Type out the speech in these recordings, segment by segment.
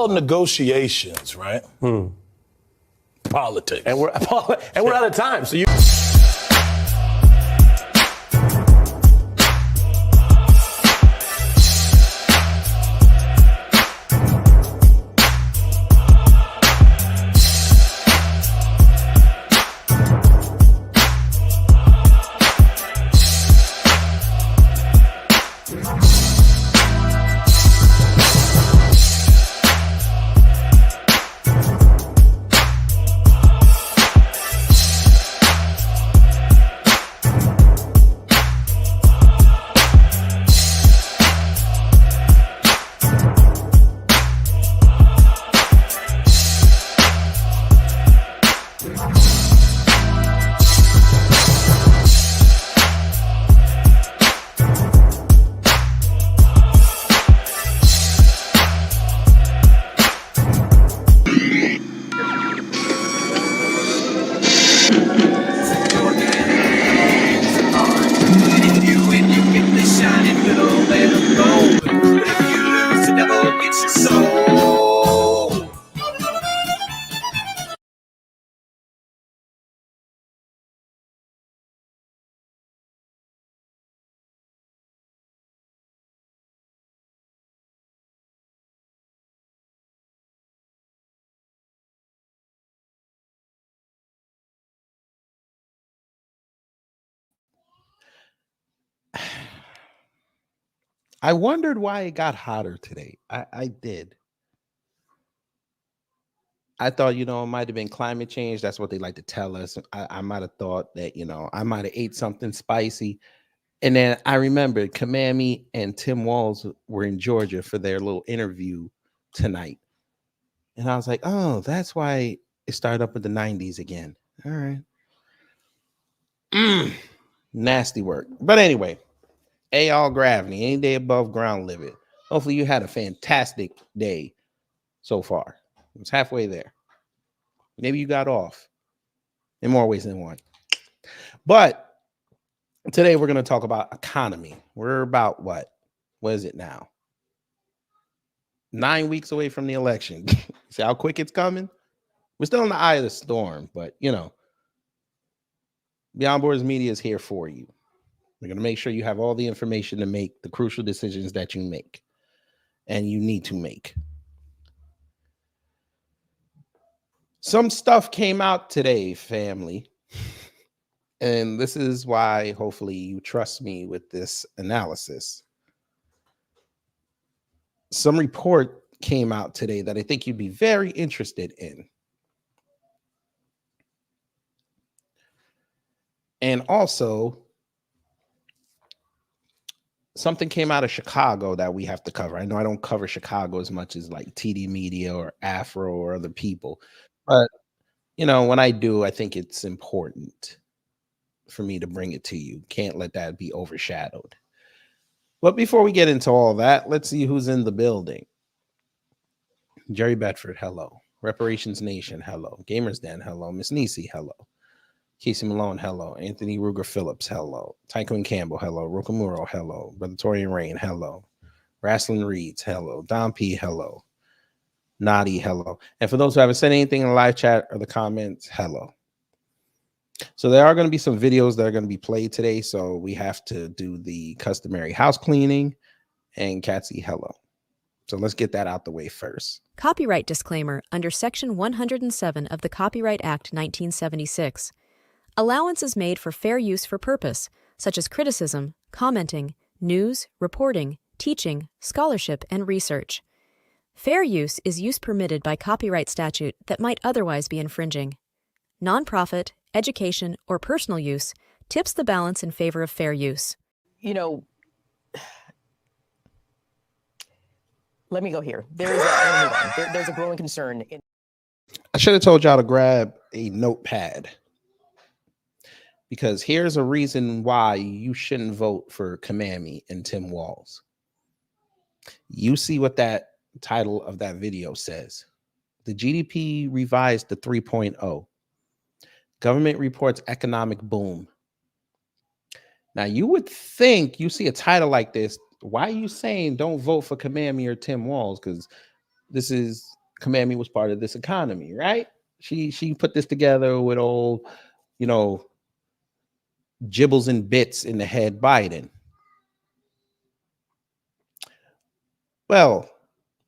called negotiations, right? Politics. And we're out of time. So you. I wondered why it got hotter today. I did. I thought, it might have been climate change. That's what they like to tell us. I might have thought that, I might have ate something spicy. And then I remembered Kamami and Tim Walz were in Georgia for their little interview tonight. And I was like, oh, that's why it started up with the 90s again. All right. Nasty work. But anyway, all gravity, any day above ground living. Hopefully you had a fantastic day so far. It's halfway there. Maybe you got off in more ways than one. But today we're going to talk about economy. We're about what is it now? 9 weeks away from the election. See how quick it's coming? We're still in the eye of the storm, but Beyond Borders Media is here for you. We're going to make sure you have all the information to make the crucial decisions that you make and you need to make. Some stuff came out today, family. And this is why hopefully you trust me with this analysis. Some report came out today that I think you'd be very interested in. And also, something came out of Chicago that we have to cover. I know I don't cover Chicago as much as like TD Media or Afro or other people. But, when I do, I think it's important for me to bring it to you. Can't let that be overshadowed. But before we get into all that, let's see who's in the building. Jerry Bedford, hello. Reparations Nation, hello. Gamers Den, hello. Miss Nisi, hello. Casey Malone, hello. Anthony Ruger Phillips, hello. Tycoon Campbell, hello. Rokamuro, hello. Brother Torian Rain, hello. Rasslin Reeds, hello. Don P, hello. Nadi, hello. And for those who haven't said anything in the live chat or the comments, hello. So there are going to be some videos that are going to be played today. So we have to do the customary house cleaning. And Katsy, hello. So let's get that out the way first. Copyright disclaimer under Section 107 of the Copyright Act 1976. Allowance is made for fair use for purpose, such as criticism, commenting, news, reporting, teaching, scholarship, and research. Fair use is use permitted by copyright statute that might otherwise be infringing. Nonprofit, education, or personal use tips the balance in favor of fair use. Let me go here. There's a growing concern. I should have told y'all to grab a notepad, because here's a reason why you shouldn't vote for Kamami and Tim Walz. You see what that title of that video says. The GDP revised to 3.0. Government reports economic boom. Now, you would think you see a title like this. Why are you saying don't vote for Kamami or Tim Walz? Because this is Command Me was part of this economy, right? She put this together with old, you know, gibbles and bits in the head Biden. Well,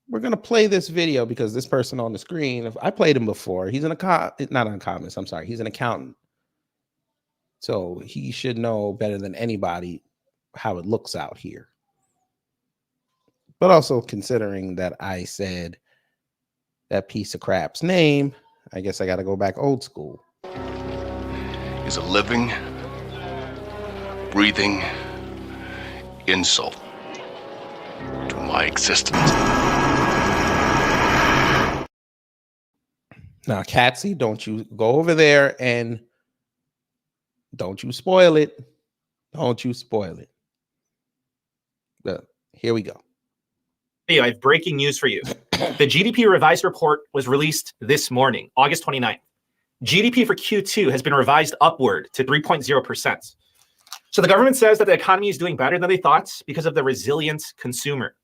we're gonna play this video because this person on the screen, I played him before. He's not an economist. I'm sorry, he's an accountant. So he should know better than anybody how it looks out here. But also considering that I said that piece of crap's name, I guess I got to go back old school. Is a living, breathing insult to my existence. Now, Katsy, don't you go over there and don't you spoil it. Don't you spoil it. Here we go. Hey, I have breaking news for you. The GDP revised report was released this morning, August 29th. GDP for Q2 has been revised upward to 3.0%. So the government says that the economy is doing better than they thought because of the resilient consumer.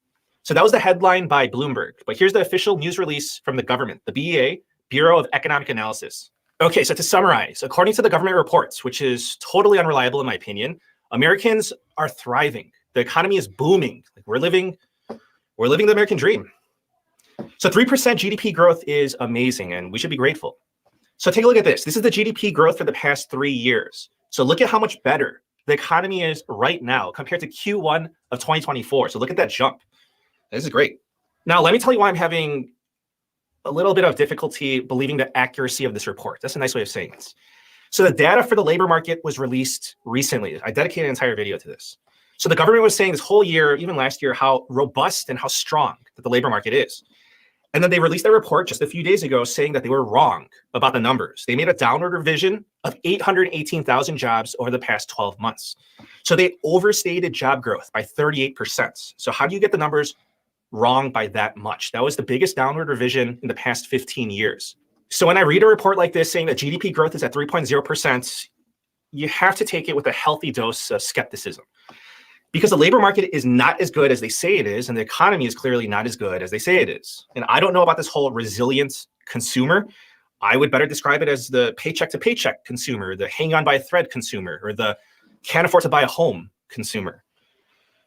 So that was the headline by Bloomberg. But here's the official news release from the government, the BEA, Bureau of Economic Analysis. Okay, so to summarize, according to the government reports, which is totally unreliable in my opinion, Americans are thriving. The economy is booming. Like we're living the American dream. So 3% GDP growth is amazing, and we should be grateful. So take a look at this. This is the GDP growth for the past 3 years. So look at how much better the economy is right now compared to Q1 of 2024. So look at that jump. This is great. Now, let me tell you why I'm having a little bit of difficulty believing the accuracy of this report. That's a nice way of saying this. So the data for the labor market was released recently. I dedicated an entire video to this. So the government was saying this whole year, even last year, how robust and how strong that the labor market is. And then they released their report just a few days ago saying that they were wrong about the numbers. They made a downward revision of 818,000 jobs over the past 12 months. So they overstated job growth by 38%. So how do you get the numbers wrong by that much? That was the biggest downward revision in the past 15 years. So when I read a report like this saying that GDP growth is at 3.0%, you have to take it with a healthy dose of skepticism. Because the labor market is not as good as they say it is, and the economy is clearly not as good as they say it is. And I don't know about this whole resilient consumer. I would better describe it as the paycheck to paycheck consumer, the hang on by a thread consumer, or the can't afford to buy a home consumer.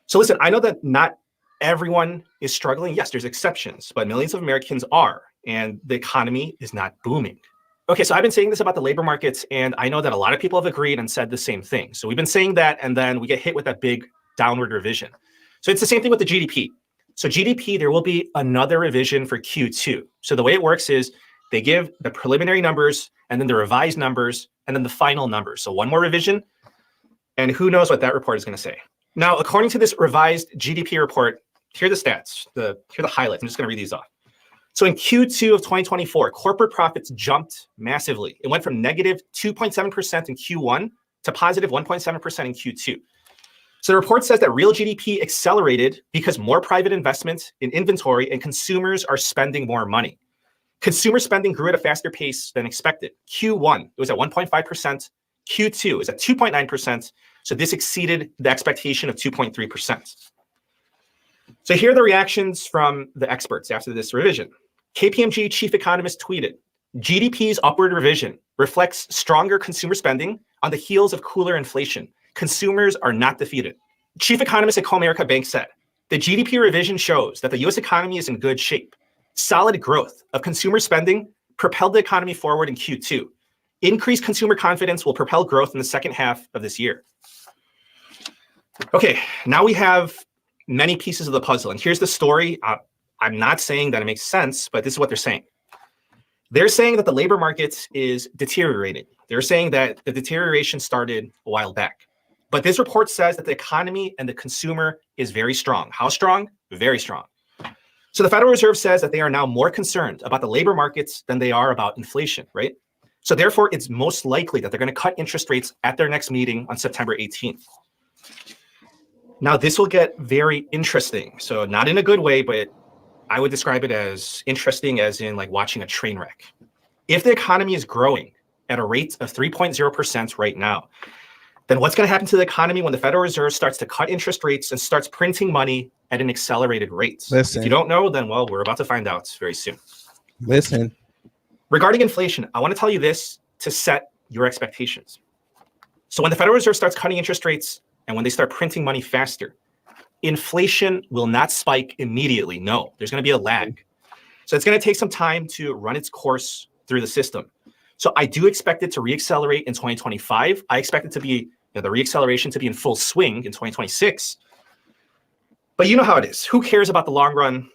So listen, I know that not everyone is struggling. Yes, there's exceptions, but millions of Americans are, and the economy is not booming. Okay, so I've been saying this about the labor markets, and I know that a lot of people have agreed and said the same thing. So we've been saying that, and then we get hit with that big downward revision. So it's the same thing with the GDP. So GDP, there will be another revision for Q2. So the way it works is they give the preliminary numbers and then the revised numbers and then the final numbers. So one more revision, and who knows what that report is going to say. Now, according to this revised GDP report, here are the stats, here are the highlights. I'm just going to read these off. So in Q2 of 2024, corporate profits jumped massively. It went from negative 2.7% in Q1 to positive 1.7% in Q2. So the report says that real GDP accelerated because more private investment in inventory and consumers are spending more money. Consumer spending grew at a faster pace than expected. Q1, it was at 1.5%. Q2 is at 2.9%. So this exceeded the expectation of 2.3%. So here are the reactions from the experts after this revision. KPMG chief economist tweeted, GDP's upward revision reflects stronger consumer spending on the heels of cooler inflation. Consumers are not defeated. Chief economist at Comerica Bank said, the GDP revision shows that the U.S. economy is in good shape. Solid growth of consumer spending propelled the economy forward in Q2. Increased consumer confidence will propel growth in the second half of this year. Okay, now we have many pieces of the puzzle. And here's the story. I'm not saying that it makes sense, but this is what they're saying. They're saying that the labor market is deteriorating. They're saying that the deterioration started a while back. But this report says that the economy and the consumer is very strong. How strong? Very strong. So the Federal Reserve says that they are now more concerned about the labor markets than they are about inflation, right? So therefore, it's most likely that they're going to cut interest rates at their next meeting on September 18th. Now, this will get very interesting. So not in a good way, but I would describe it as interesting as in like watching a train wreck. If the economy is growing at a rate of 3.0% right now, then what's going to happen to the economy when the Federal Reserve starts to cut interest rates and starts printing money at an accelerated rate? Listen. If you don't know, then, well, we're about to find out very soon. Listen. Regarding inflation, I want to tell you this to set your expectations. So when the Federal Reserve starts cutting interest rates and when they start printing money faster, inflation will not spike immediately. No, there's going to be a lag. So it's going to take some time to run its course through the system. So I do expect it to reaccelerate in 2025. I expect it to be, the reacceleration to be in full swing in 2026. But you know how it is. Who cares about the long run?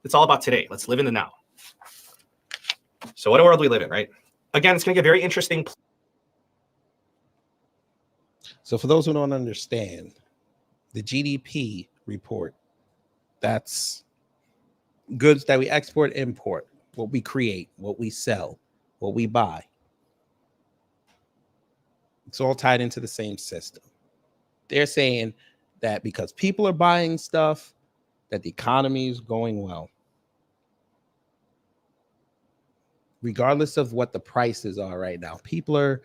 It's all about today. Let's live in the now. So what a world we live in, right? Again, it's going to get very interesting. So for those who don't understand, the GDP report, that's goods that we export, import, what we create, what we sell, what we buy. It's all tied into the same system. They're saying that because people are buying stuff, that the economy is going well. Regardless of what the prices are right now, people are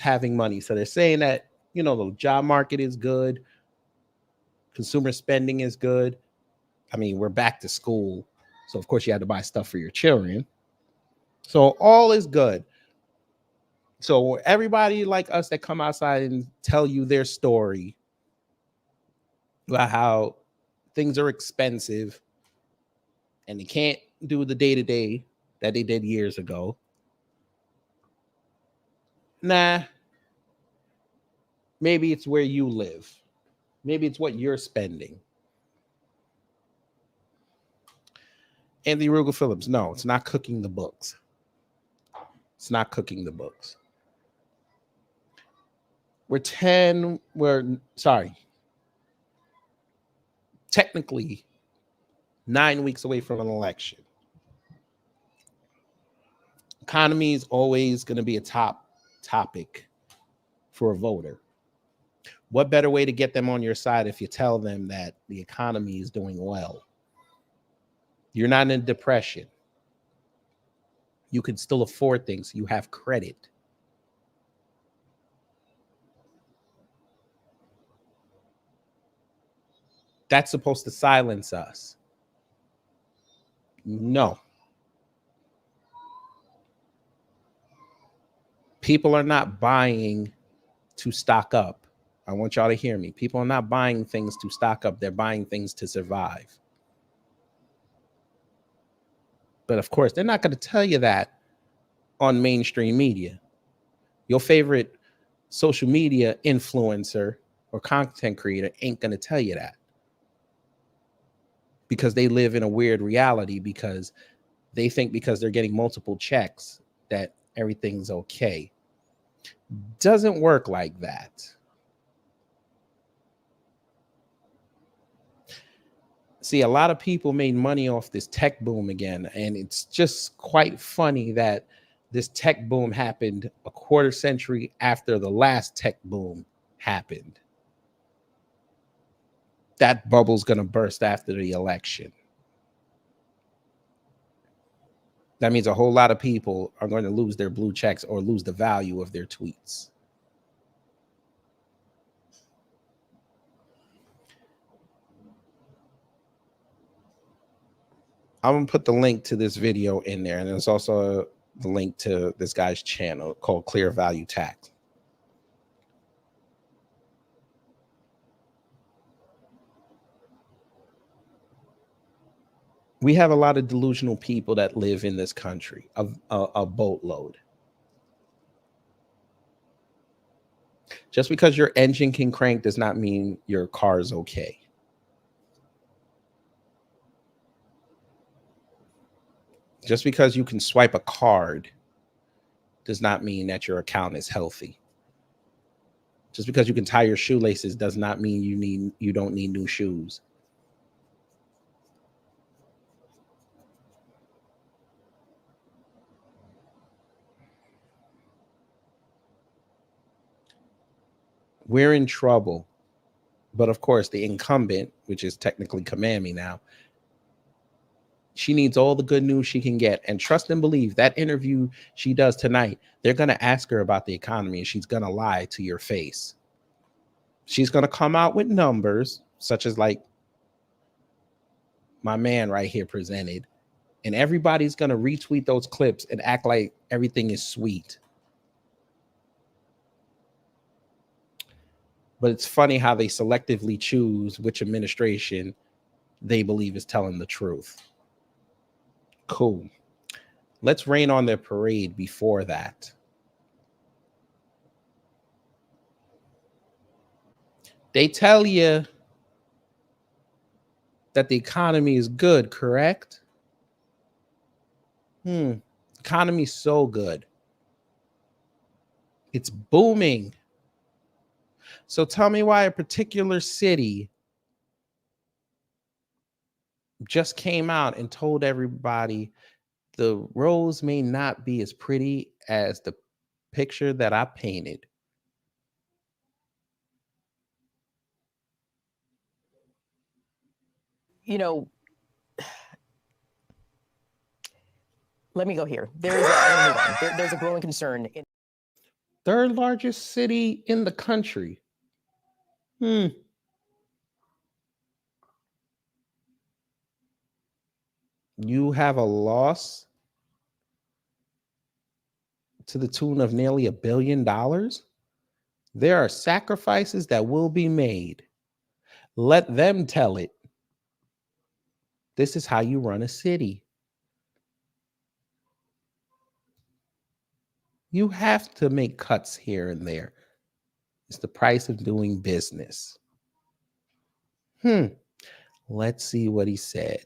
having money. So they're saying that, the job market is good. Consumer spending is good. I mean, we're back to school. So, of course, you have to buy stuff for your children. So all is good. So everybody like us that come outside and tell you their story about how things are expensive and they can't do the day-to-day that they did years ago. Nah. Maybe it's where you live. Maybe it's what you're spending. Anthony Rugal Phillips, no, it's not cooking the books. It's not cooking the books. Technically 9 weeks away from an election. Economy is always going to be a top topic for a voter. What better way to get them on your side if you tell them that the economy is doing well? You're not in depression. You can still afford things. You have credit. That's supposed to silence us. No. People are not buying to stock up. I want y'all to hear me. People are not buying things to stock up. They're buying things to survive. But of course, they're not going to tell you that on mainstream media. Your favorite social media influencer or content creator ain't going to tell you that. Because they live in a weird reality, because they think because they're getting multiple checks that everything's okay. Doesn't work like that. See, a lot of people made money off this tech boom again, and it's just quite funny that this tech boom happened a quarter century after the last tech boom happened. That bubble's going to burst after the election. That means a whole lot of people are going to lose their blue checks or lose the value of their tweets. I'm going to put the link to this video in there. And there's also the link to this guy's channel called Clear Value Tax. We have a lot of delusional people that live in this country, a boatload. Just because your engine can crank does not mean your car is okay. Just because you can swipe a card does not mean that your account is healthy. Just because you can tie your shoelaces does not mean you don't need new shoes. We're in trouble. But of course, the incumbent, which is technically Kamami now, She needs all the good news she can get. And trust and believe that interview she does tonight, they're going to ask her about the economy and she's going to lie to your face. She's going to come out with numbers such as like my man right here presented. And everybody's going to retweet those clips and act like everything is sweet. But it's funny how they selectively choose which administration they believe is telling the truth. Cool. Let's rain on their parade before that. They tell you that the economy is good, correct? Economy is so good. It's booming. So tell me why a particular city just came out and told everybody the roads may not be as pretty as the picture that I painted. You know, let me go here. There's a growing concern. Third largest city in the country. You have a loss to the tune of nearly $1 billion. There are sacrifices that will be made. Let them tell it. This is how you run a city. You have to make cuts here and there. It's the price of doing business. Let's see what he said.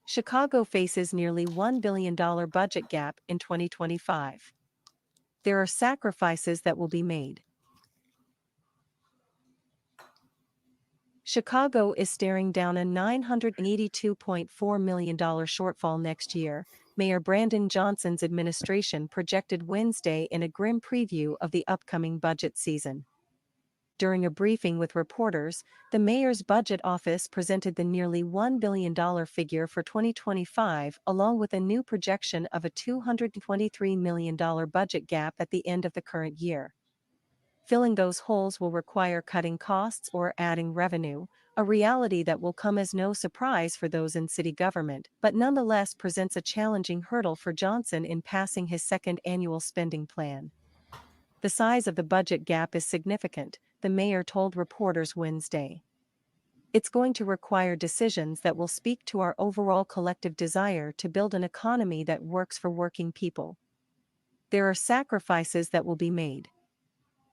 Chicago faces nearly $1 billion budget gap in 2025. There are sacrifices that will be made. Chicago is staring down a $982.4 million shortfall next year, Mayor Brandon Johnson's administration projected Wednesday in a grim preview of the upcoming budget season. During a briefing with reporters, the mayor's budget office presented the nearly $1 billion figure for 2025, along with a new projection of a $223 million budget gap at the end of the current year. Filling those holes will require cutting costs or adding revenue, a reality that will come as no surprise for those in city government, but nonetheless presents a challenging hurdle for Johnson in passing his second annual spending plan. The size of the budget gap is significant, the mayor told reporters Wednesday. It's going to require decisions that will speak to our overall collective desire to build an economy that works for working people. There are sacrifices that will be made.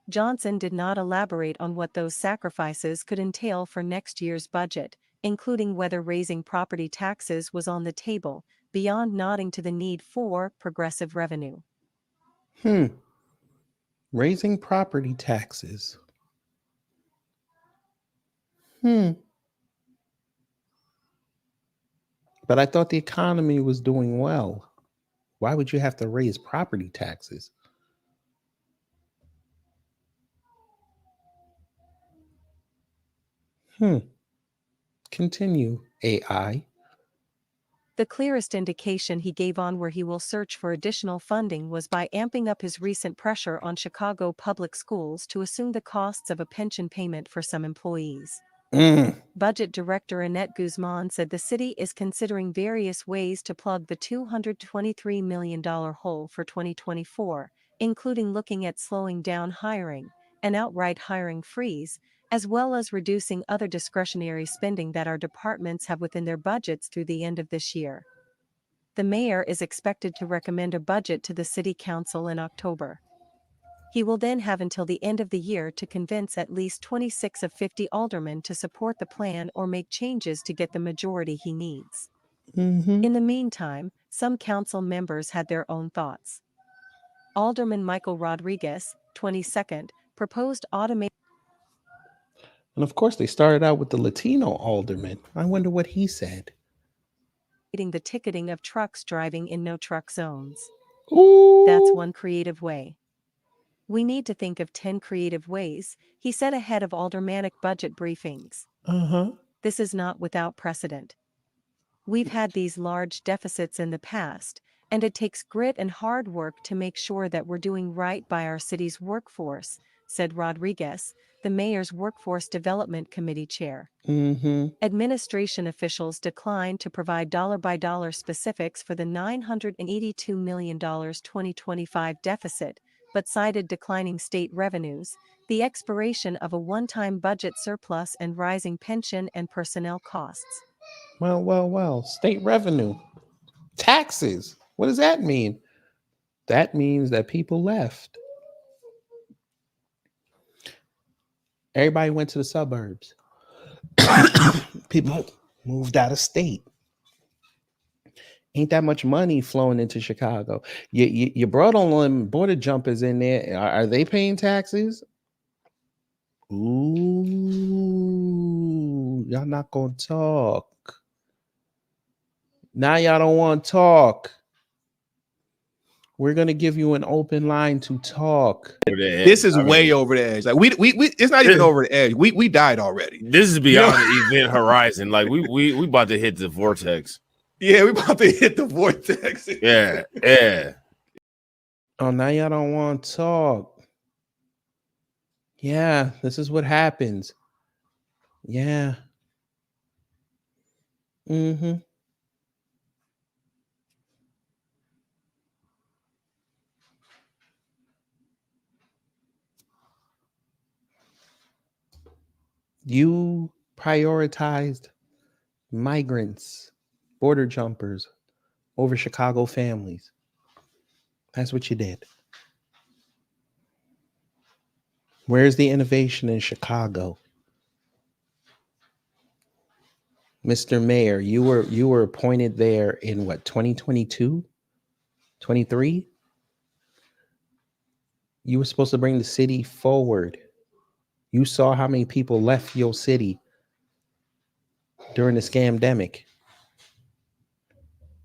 Johnson did not elaborate on what those sacrifices could entail for next year's budget, including whether raising property taxes was on the table, beyond nodding to the need for progressive revenue. Raising property taxes. But I thought the economy was doing well. Why would you have to raise property taxes? Continue, AI. The clearest indication he gave on where he will search for additional funding was by amping up his recent pressure on Chicago public schools to assume the costs of a pension payment for some employees. Budget Director Annette Guzman said the city is considering various ways to plug the $223 million hole for 2024, including looking at slowing down hiring, an outright hiring freeze, as well as reducing other discretionary spending that our departments have within their budgets through the end of this year. The mayor is expected to recommend a budget to the city council in October. He will then have until the end of the year to convince at least 26 of 50 aldermen to support the plan or make changes to get the majority he needs. In the meantime, some council members had their own thoughts. Alderman Michael Rodriguez, 22nd, proposed automated. And of course, they started out with the Latino alderman. I wonder what he said. The ticketing of trucks driving in no truck zones. Ooh. That's one creative way. We need to think of 10 creative ways, he said ahead of aldermanic budget briefings. This is not without precedent. We've had these large deficits in the past, and it takes grit and hard work to make sure that we're doing right by our city's workforce, said Rodriguez, the mayor's Workforce Development Committee chair. Administration officials declined to provide dollar-by-dollar specifics for the $982 million 2025 deficit, but cited declining state revenues, the expiration of a one-time budget surplus, and rising pension and personnel costs. Well. State revenue. Taxes. What does that mean? That means that people left. Everybody went to the suburbs. People moved out of state. Ain't that much money flowing into Chicago. You brought on them border jumpers in there. Are they paying taxes? Ooh, y'all not gonna talk. Now y'all don't want to talk. We're gonna give you an open line to talk. This is way over the edge. Like we it's not even over the edge. We died already. This is beyond the event horizon. Like we about to hit the vortex. Yeah, we about to hit the vortex. Yeah. Oh, now y'all don't want to talk. Yeah, this is what happens. Yeah. You prioritized migrants, border jumpers over Chicago families. That's what you did. Where's the innovation in Chicago? Mr. Mayor, you were appointed there in what, 2022? 23? You were supposed to bring the city forward. You saw how many people left your city during the scamdemic.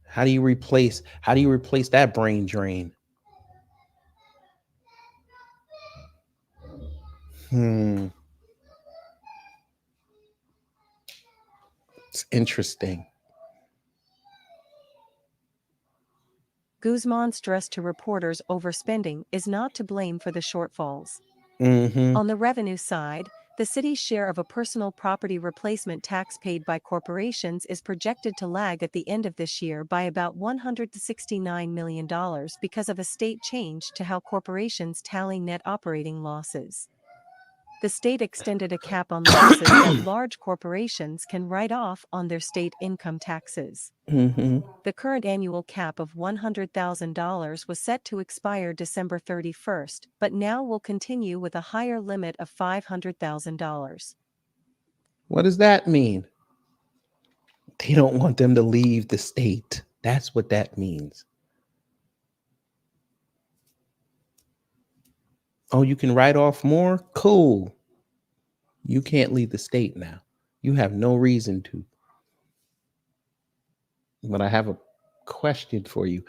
How do you replace that brain drain? It's interesting. Guzman stressed to reporters overspending is not to blame for the shortfalls. On the revenue side, the city's share of a personal property replacement tax paid by corporations is projected to lag at the end of this year by about $169 million because of a state change to how corporations tally net operating losses. The state extended a cap on losses that large corporations can write off on their state income taxes. The current annual cap of $100,000 was set to expire December 31st, but now will continue with a higher limit of $500,000. What does that mean? They don't want them to leave the state. That's what that means. Oh, you can write off more? Cool. You can't leave the state now. You have no reason to. But I have a question for you.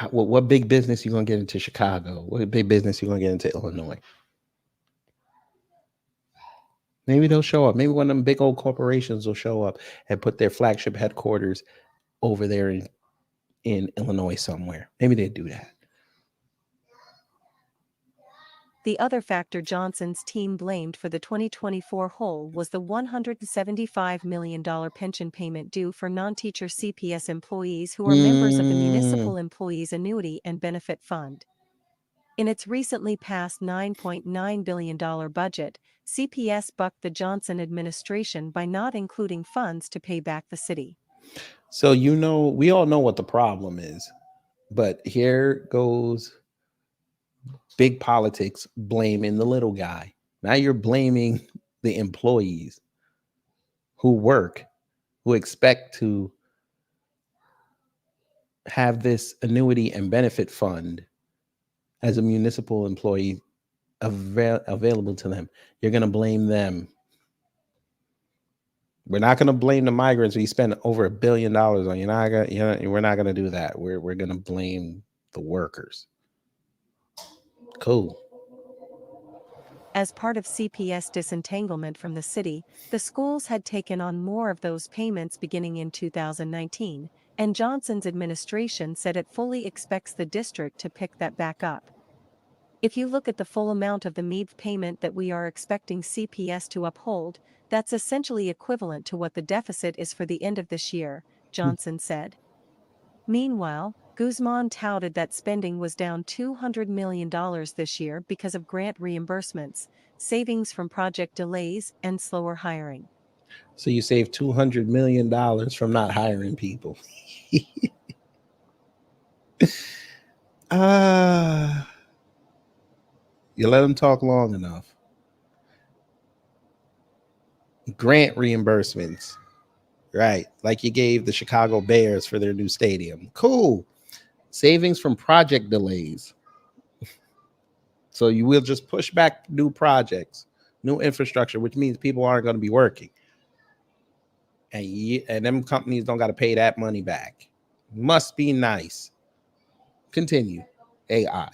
What big business you going to get into Chicago? What big business you going to get into Illinois? Maybe they'll show up. Maybe one of them big old corporations will show up and put their flagship headquarters over there in Illinois somewhere. Maybe they do that. The other factor Johnson's team blamed for the 2024 hole was the $175 million pension payment due for non-teacher CPS employees who are members of the Municipal Employees Annuity and Benefit Fund. In its recently passed $9.9 billion budget, CPS bucked the Johnson administration by not including funds to pay back the city. So, we all know what the problem is, but here goes big politics blaming the little guy. Now you're blaming the employees who work, who expect to have this annuity and benefit fund as a municipal employee available to them. You're going to blame them. We're not going to blame the migrants we spend over $1 billion on. We're not going to do that. We're going to blame the workers. Cool. As part of CPS disentanglement from the city, the schools had taken on more of those payments beginning in 2019, and Johnson's administration said it fully expects the district to pick that back up. If you look at the full amount of the MEAD payment that we are expecting CPS to uphold, that's essentially equivalent to what the deficit is for the end of this year, Johnson said. Meanwhile, Guzman touted that spending was down $200 million this year because of grant reimbursements, savings from project delays, and slower hiring. So you save $200 million from not hiring people. You let them talk long enough. Grant reimbursements, right? Like you gave the Chicago Bears for their new stadium. Cool. Savings from project delays. So you will just push back new projects, new infrastructure, which means people aren't going to be working. And them companies don't got to pay that money back. Must be nice. Continue. AI.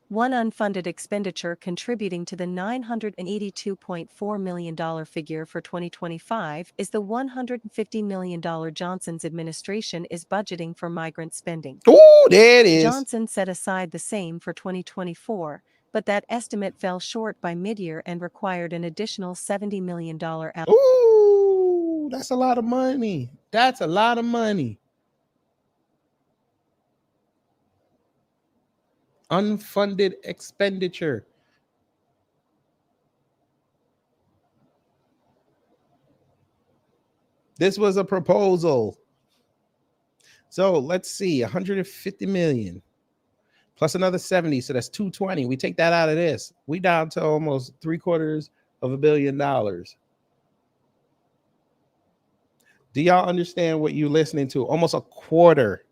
One unfunded expenditure contributing to the $982.4 million figure for 2025 is the $150 million Johnson's administration is budgeting for migrant spending. Oh, there it is. Johnson set aside the same for 2024, but that estimate fell short by mid-year and required an additional $70 million. Ooh, that's a lot of money. That's a lot of money. Unfunded expenditure. This was a proposal. So let's see, 150 million plus another 70. So that's 220. We take that out of this. We down to almost $750 million. Do y'all understand what you're listening to? Almost a quarter,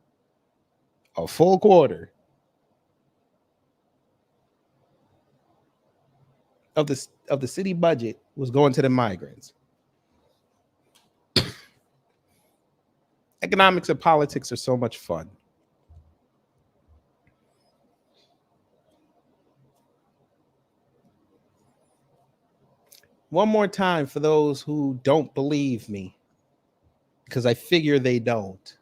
a full quarter of the city budget was going to the migrants. Economics and politics are so much fun. One more time for those who don't believe me, because I figure they don't.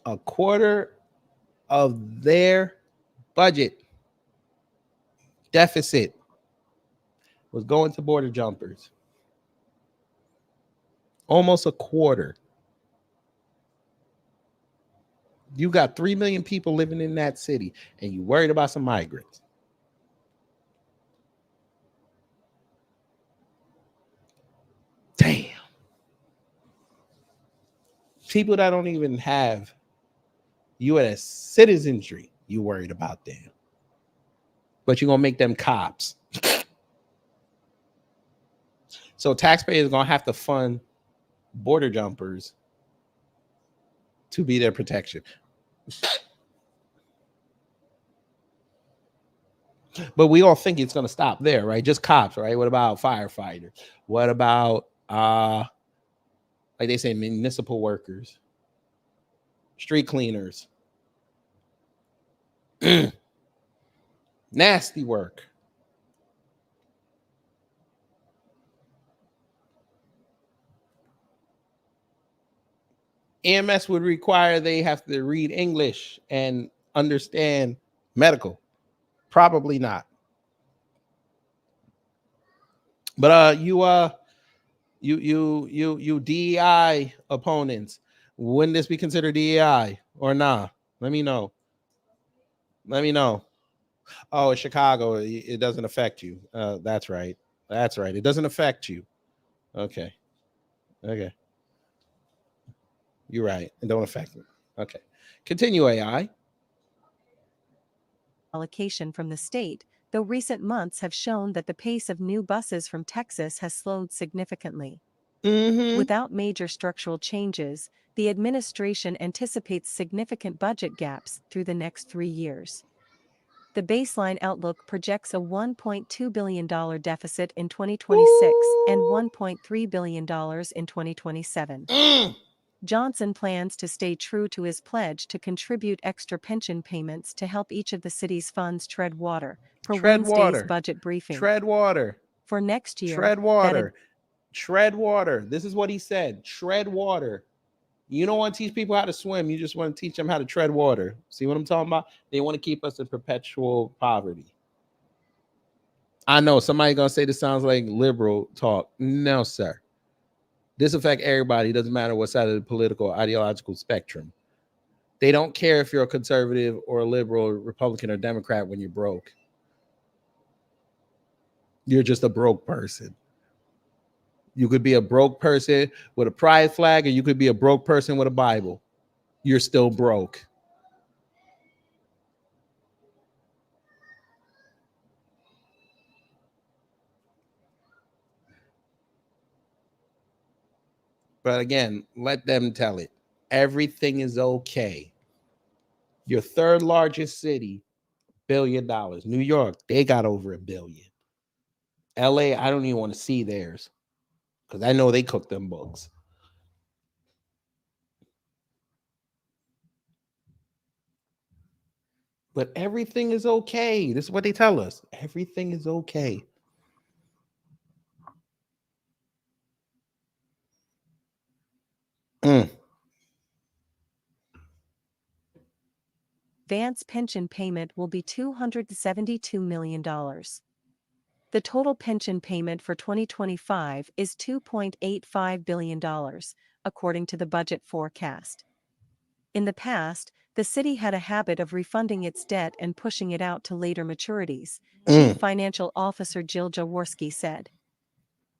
A quarter of their budget deficit was going to border jumpers. Almost a quarter. You got 3 million people living in that city, and you worried about some migrants. Damn. People that don't even have U.S. citizenry, you worried about them. But you're going to make them cops. So taxpayers are going to have to fund border jumpers to be their protection. But we all think it's going to stop there, right? Just cops, right? What about firefighters? What about, like they say, municipal workers, street cleaners, nasty work. EMS would require they have to read English and understand medical. Probably not. But you DEI opponents, wouldn't this be considered DEI or nah? Let me know. Let me know. Oh, it's Chicago. It doesn't affect you. That's right. That's right. It doesn't affect you. Okay. Okay. You're right. It don't affect me. Okay. Continue, AI. Allocation from the state, though recent months have shown that the pace of new buses from Texas has slowed significantly. Without major structural changes, the administration anticipates significant budget gaps through the next 3 years. The baseline outlook projects a $1.2 billion deficit in 2026 and $1.3 billion in 2027. Johnson plans to stay true to his pledge to contribute extra pension payments to help each of the city's funds tread water for Tread Wednesday's water. budget briefing. Tread water. For next year, Tread water. Tread water. This is what he said. Tread water. You don't want to teach people how to swim. You just want to teach them how to tread water. See what I'm talking about? They want to keep us in perpetual poverty. I know somebody gonna say this sounds like liberal talk. No, sir. This affects everybody. It doesn't matter what side of the political ideological spectrum. They don't care if you're a conservative or a liberal, or Republican or Democrat when you're broke. You're just a broke person. You could be a broke person with a pride flag, or you could be a broke person with a Bible. You're still broke. But again, let them tell it. Everything is okay. Your third largest city, $1 billion. New York, they got over $1 billion. LA, I don't even want to see theirs because I know they cook them books. But everything is okay. This is what they tell us. Everything is okay. Advance pension payment will be $272 million. The total pension payment for 2025 is $2.85 billion, according to the budget forecast. In the past, the city had a habit of refunding its debt and pushing it out to later maturities, Chief Financial Officer Jill Jaworski said.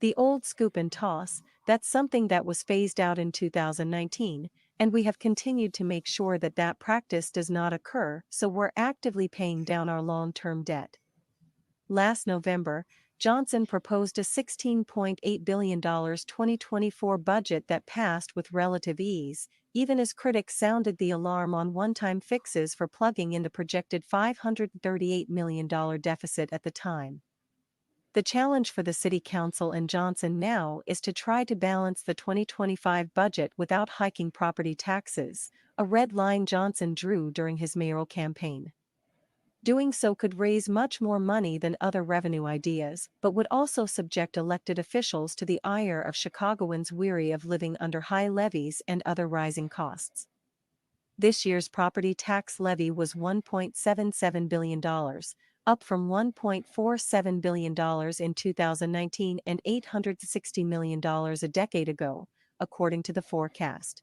The old scoop and toss, that's something that was phased out in 2019, and we have continued to make sure that that practice does not occur, so we're actively paying down our long-term debt. Last November, Johnson proposed a $16.8 billion 2024 budget that passed with relative ease, even as critics sounded the alarm on one-time fixes for plugging in the projected $538 million deficit at the time. The challenge for the City Council and Johnson now is to try to balance the 2025 budget without hiking property taxes, a red line Johnson drew during his mayoral campaign. Doing so could raise much more money than other revenue ideas, but would also subject elected officials to the ire of Chicagoans weary of living under high levies and other rising costs. This year's property tax levy was $1.77 billion, up from $1.47 billion in 2019 and $860 million a decade ago, according to the forecast.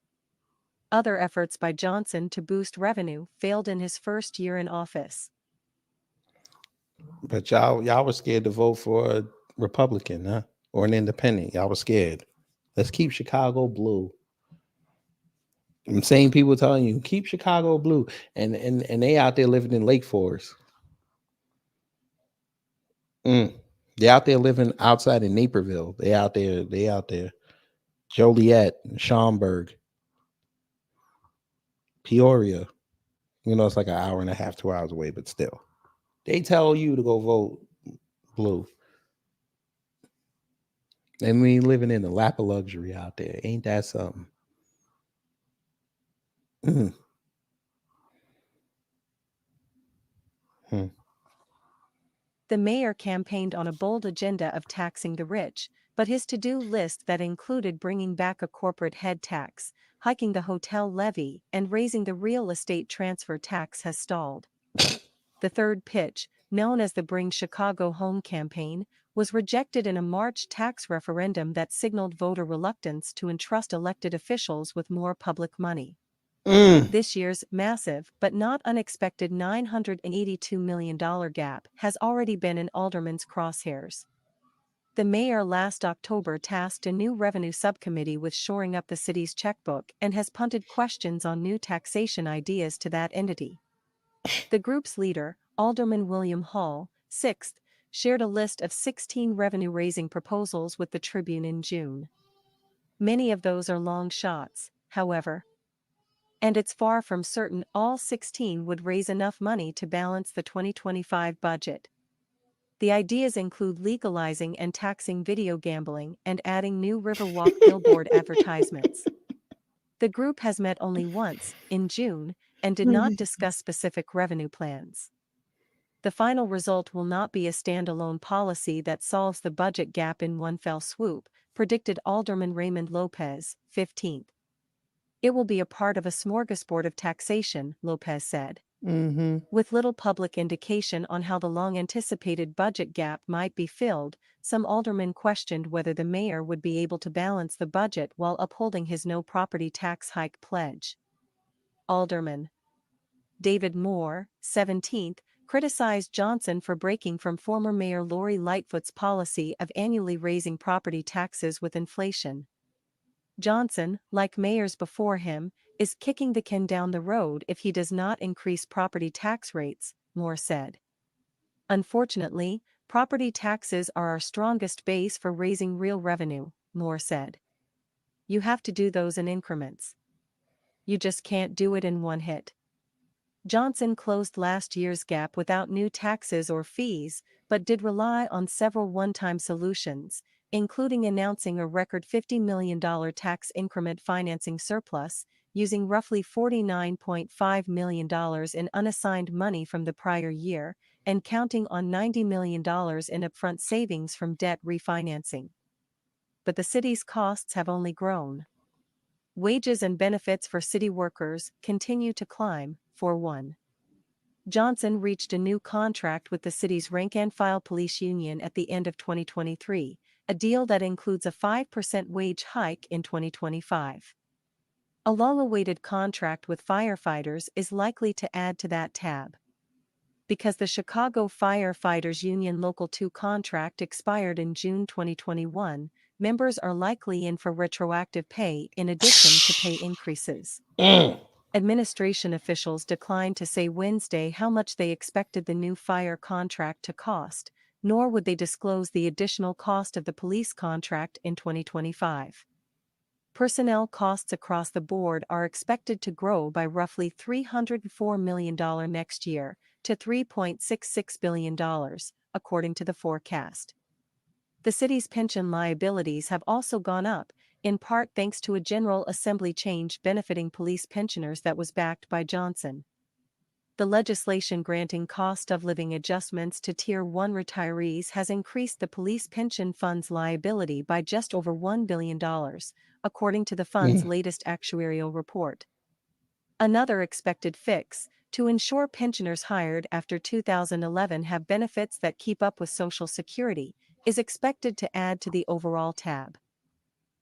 Other efforts by Johnson to boost revenue failed in his first year in office. But y'all were scared to vote for a Republican, huh? Or an independent. Y'all were scared. Let's keep Chicago blue. I'm saying people telling you keep Chicago blue, and they out there living in Lake Forest. They out there living outside in Naperville. They out there. Joliet, Schaumburg, Peoria. You know, it's like an hour and a half, 2 hours away, but still. They tell you to go vote blue. And we living in a lap of luxury out there. Ain't that something? The mayor campaigned on a bold agenda of taxing the rich, but his to-do list that included bringing back a corporate head tax, hiking the hotel levy, and raising the real estate transfer tax has stalled. The third pitch, known as the Bring Chicago Home campaign, was rejected in a March tax referendum that signaled voter reluctance to entrust elected officials with more public money. This year's massive but not unexpected $982 million gap has already been in aldermen's crosshairs. The mayor last October tasked a new revenue subcommittee with shoring up the city's checkbook and has punted questions on new taxation ideas to that entity. The group's leader, Alderman William Hall, 6th, shared a list of 16 revenue-raising proposals with the Tribune in June. Many of those are long shots, however. And it's far from certain all 16 would raise enough money to balance the 2025 budget. The ideas include legalizing and taxing video gambling and adding new Riverwalk billboard advertisements. The group has met only once, in June, and did not discuss specific revenue plans. The final result will not be a standalone policy that solves the budget gap in one fell swoop, predicted Alderman Raymond Lopez, 15th. It will be a part of a smorgasbord of taxation, Lopez said. With little public indication on how the long-anticipated budget gap might be filled, some aldermen questioned whether the mayor would be able to balance the budget while upholding his no property tax hike pledge. Alderman David Moore, 17th, criticized Johnson for breaking from former Mayor Lori Lightfoot's policy of annually raising property taxes with inflation. Johnson, like mayors before him, is kicking the can down the road if he does not increase property tax rates, Moore said. Unfortunately, property taxes are our strongest base for raising real revenue, Moore said. You have to do those in increments. You just can't do it in one hit. Johnson closed last year's gap without new taxes or fees, but did rely on several one-time solutions, including announcing a record $50 million tax increment financing surplus, using roughly $49.5 million in unassigned money from the prior year, and counting on $90 million in upfront savings from debt refinancing. But the city's costs have only grown. Wages and benefits for city workers continue to climb, for one. Johnson reached a new contract with the city's rank-and-file police union at the end of 2023, a deal that includes a 5% wage hike in 2025. A long-awaited contract with firefighters is likely to add to that tab. Because the Chicago Firefighters Union Local 2 contract expired in June 2021, members are likely in for retroactive pay in addition to pay increases. Administration officials declined to say Wednesday how much they expected the new fire contract to cost, nor would they disclose the additional cost of the police contract in 2025. Personnel costs across the board are expected to grow by roughly $304 million next year, to $3.66 billion, according to the forecast. The city's pension liabilities have also gone up, in part thanks to a General Assembly change benefiting police pensioners that was backed by Johnson. The legislation granting cost of living adjustments to Tier 1 retirees has increased the police pension fund's liability by just over $1 billion, according to the fund's latest actuarial report. Another expected fix, to ensure pensioners hired after 2011 have benefits that keep up with Social Security, is expected to add to the overall tab.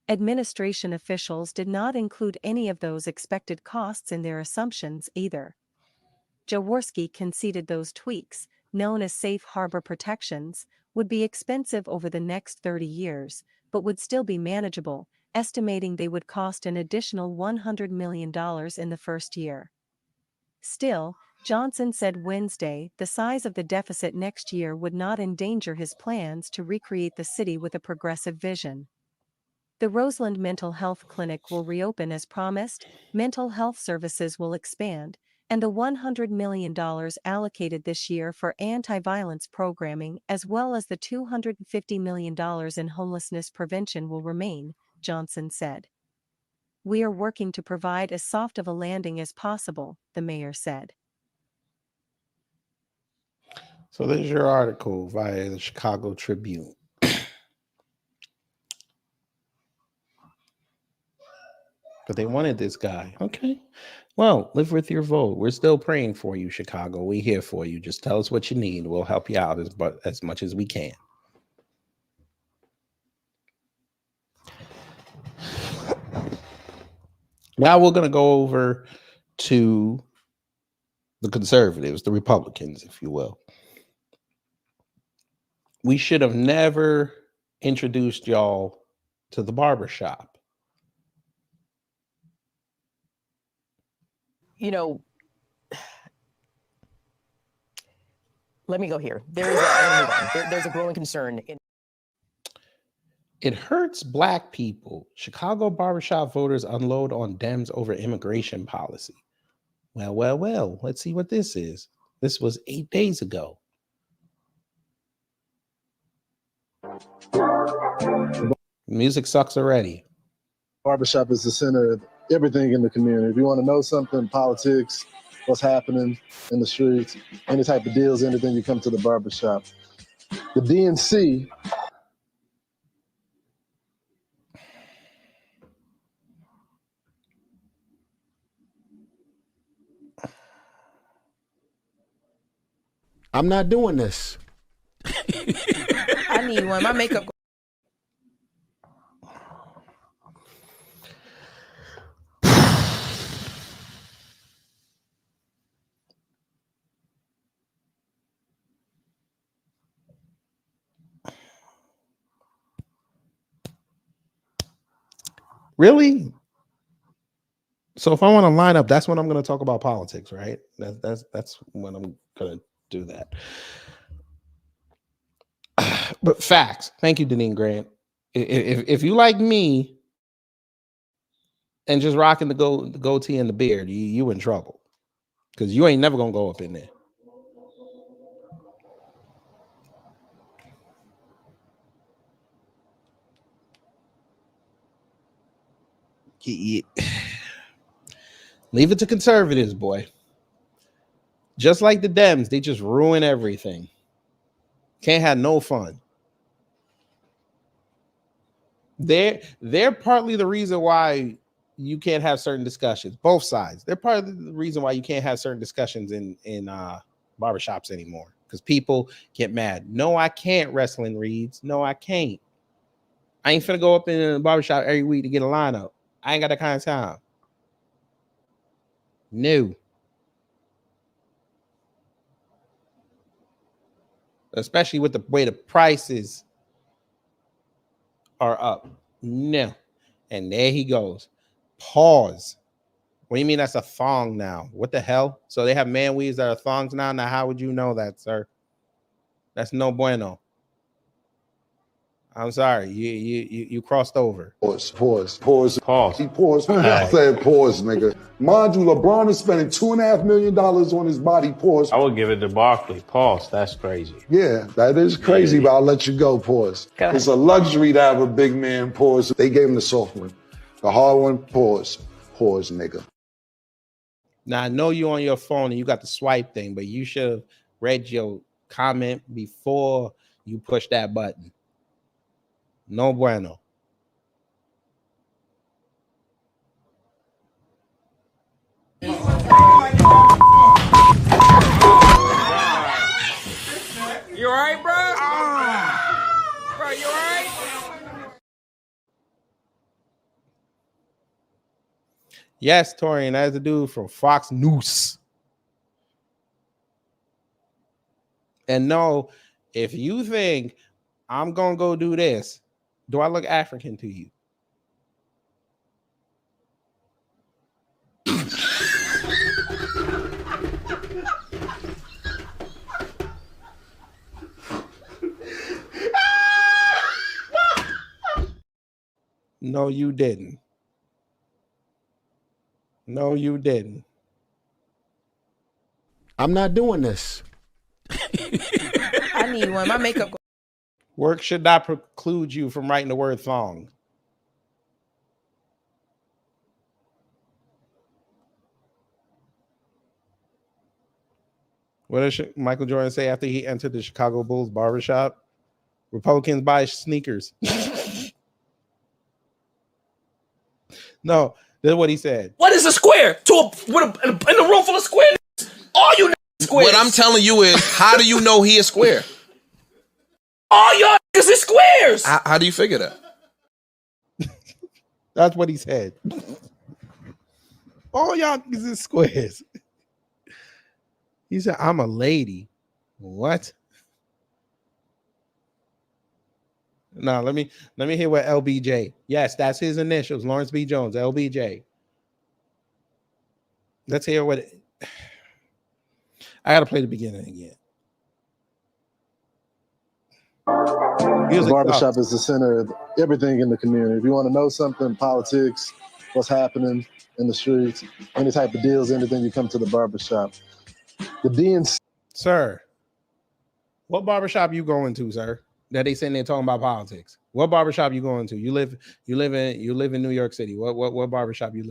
Administration officials did not include any of those expected costs in their assumptions either. Jaworski conceded those tweaks, known as safe harbor protections, would be expensive over the next 30 years, but would still be manageable, estimating they would cost an additional $100 million in the first year. Still, Johnson said Wednesday the size of the deficit next year would not endanger his plans to recreate the city with a progressive vision. The Roseland Mental Health Clinic will reopen as promised, mental health services will expand, and the $100 million allocated this year for anti-violence programming as well as the $250 million in homelessness prevention will remain, Johnson said. We are working to provide as soft of a landing as possible, the mayor said. So there's your article via the Chicago Tribune. But they wanted this guy. Okay. Well, live with your vote. We're still praying for you, Chicago. We're here for you. Just tell us what you need. We'll help you out as much as we can. Now we're going to go over to the conservatives, the Republicans, if you will. We should have never introduced y'all to the barbershop. You know, let me go here. There's a growing concern in. It hurts Black people. Chicago barbershop voters unload on Dems over immigration policy. Well. Let's see what this is. This was 8 days ago. Music sucks already. Barbershop is the center of everything in the community. If you want to know something, politics, what's happening in the streets, any type of deals, anything, you come to the barbershop. The DNC. I'm not doing this. I need one. My makeup. Really? So if I want to line up, that's when I'm going to talk about politics, right? That's when I'm going to do that. But facts. Thank you, Deneen Grant. If you like me and just rocking the goatee and the beard, you in trouble, because you ain't never gonna go up in there. Leave it to conservatives, boy. Just like the Dems, they just ruin everything. Can't have no fun. They're partly the reason why you can't have certain discussions. Both sides. They're part of the reason why you can't have certain discussions in barbershops anymore, because people get mad. No, I can't, wrestling reads. No, I can't. I ain't finna go up in a barbershop every week to get a lineup. I ain't got that kind of time. No. Especially with the way the prices are up. No. And there he goes. Pause. What do you mean that's a thong now? What the hell? So they have man weaves that are thongs now? Now, how would you know that, sir? That's no bueno. I'm sorry. You crossed over. Pause. Pause. He paused. I said pause, nigga. Mind you, LeBron is spending $2.5 million on his body. Pause. I would give it to Barkley. Pause. That's crazy. Yeah, that is crazy, but I'll let you go. Pause. It's a luxury to have a big man. Pause. They gave him the soft one. The hard one. Pause. Pause, nigga. Now, I know you on your phone and you got the swipe thing, but you should have read your comment before you push that button. No bueno. You all right, bro? Bro, you all right? Yes, Torian, that's the dude from Fox News. And no, if you think I'm gonna go do this, do I look African to you? No, you didn't. No, you didn't. I'm not doing this. I need one. My makeup. Work should not preclude you from writing the word thong. What did Michael Jordan say after he entered the Chicago Bulls barbershop? Republicans buy sneakers. No, that's what he said. What is a square? In a room full of squares? All you squares. What I'm telling you is, how do you know he is square? All y'all niggas is squares. How do you figure that? That's what he said. All y'all niggas is squares. He said, I'm a lady. What? No, let me hear what LBJ. Yes, that's his initials. Lawrence B. Jones, LBJ. Let's hear what I gotta play the beginning again. The barbershop is the center of everything in the community. If you want to know something, politics, what's happening in the streets, any type of deals, anything, you come to the barbershop. The DNC. Sir, what barbershop you going to, sir? that they sitting there talking about politics? What barbershop you going to? You live in New York City. What barbershop you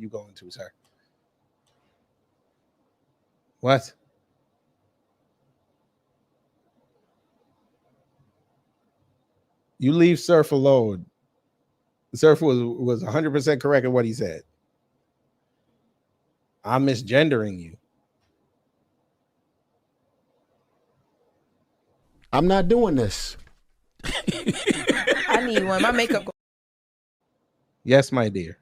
going to, sir? What? You leave Surf alone. Surf was 100% correct in what he said. I'm misgendering you. I'm not doing this. I need one. My makeup. Yes, my dear.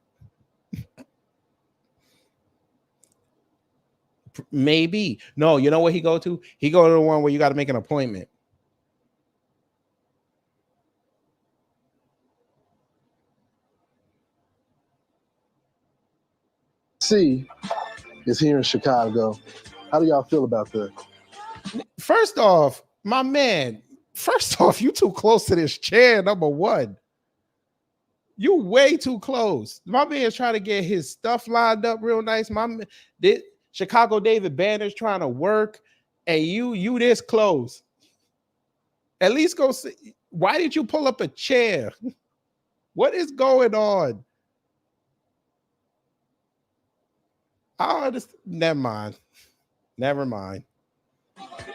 Maybe. No, you know what he go to? He go to the one where you got to make an appointment. C is here in Chicago. How do y'all feel about that? First off, my man, you too close to this chair, number one. You way too close. My man's trying to get his stuff lined up real nice. Chicago David Banner's trying to work, and you this close. At least go see. Why did you pull up a chair? What is going on? I don't understand. Never mind.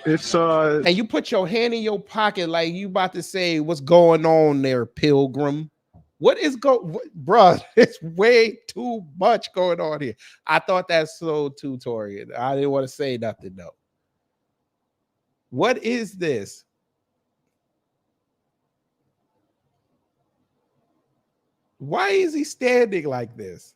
It's and you put your hand in your pocket like you about to say what's going on there, Pilgrim. What is bruh? It's way too much going on here. I thought that's so tutorial. I didn't want to say nothing though. What is this? Why is he standing like this?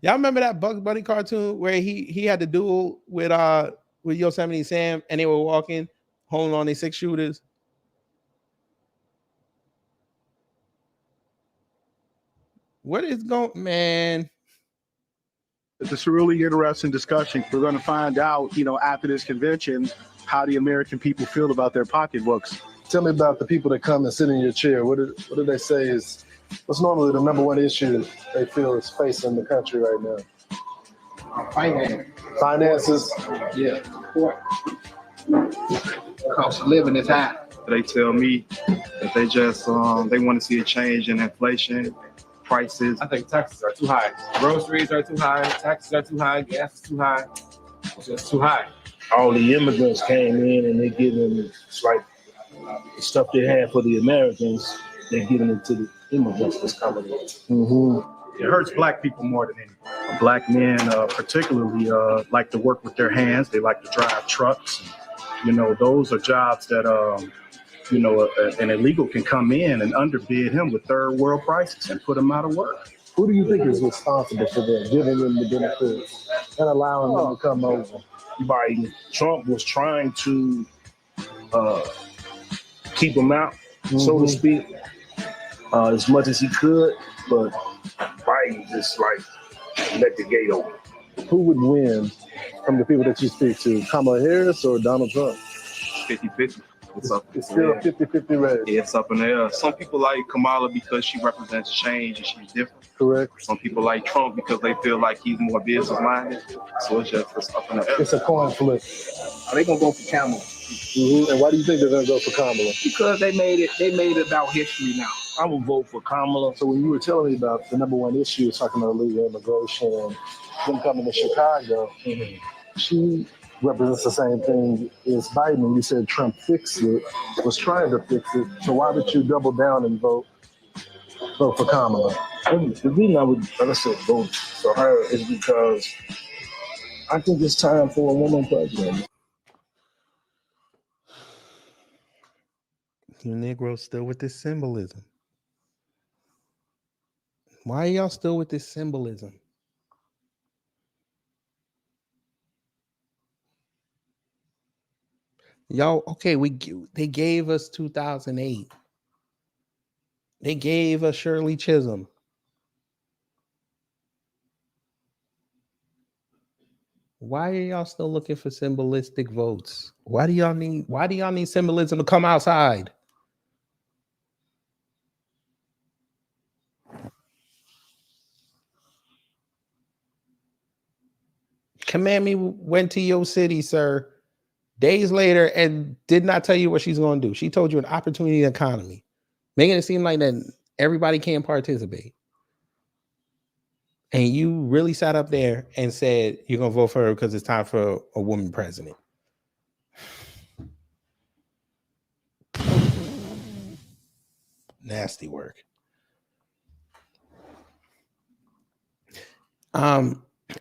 Y'all remember that Bugs Bunny cartoon where he had to duel with Yosemite Sam and they were walking, holding on their 6 shooters? What is going, man? It's a really interesting discussion. We're going to find out, after this convention, how the American people feel about their pocketbooks. Tell me about the people that come and sit in your chair. What do they say is what's normally the number one issue they feel is facing the country right now? Finances. Yeah. Cost of living is high. They tell me that they just they want to see a change in inflation, prices. I think taxes are too high. Groceries are too high. Taxes are too high. Gas is too high. It's just too high. All the immigrants came in and they're giving it's like the stuff they had for the Americans, they're giving it to the immigrants that's coming in. It hurts black people more than anything. Black men particularly like to work with their hands. They like to drive trucks. Those are jobs that, an illegal can come in and underbid him with third world prices and put him out of work. Who do you think is responsible for that, giving them the benefits and allowing them to come over? Biden, Trump was trying to keep them out, so to speak, as much as he could, but Biden just let the gate open. Who would win from the people that you speak to, Kamala Harris or Donald Trump? 50-50. It's still a 50-50 race. Yeah, it's up in there. Some people like Kamala because she represents change and she's different. Correct. Some people like Trump because they feel like he's more business-minded. So it's up in the air. It's a coin flip. Are they gonna go for Kamala? And why do you think they're gonna go for Kamala? Because they made it about history now. I will vote for Kamala. So when you were telling me about the number one issue, talking about illegal immigration and them coming to Chicago, she represents the same thing as Biden. You said Trump fixed it, was trying to fix it. So why would you double down and vote for Kamala? The reason I would, like I said, vote for her is because I think it's time for a woman president. You Negroes still with this symbolism. Why are y'all still with this symbolism? Y'all, okay, they gave us 2008. They gave us Shirley Chisholm. Why are y'all still looking for symbolistic votes? Why do y'all need symbolism to come outside? Kamami went to your city, sir, days later and did not tell you what she's going to do. She told you an opportunity economy, making it seem like that everybody can participate. And you really sat up there and said you're going to vote for her because it's time for a woman president. Nasty work.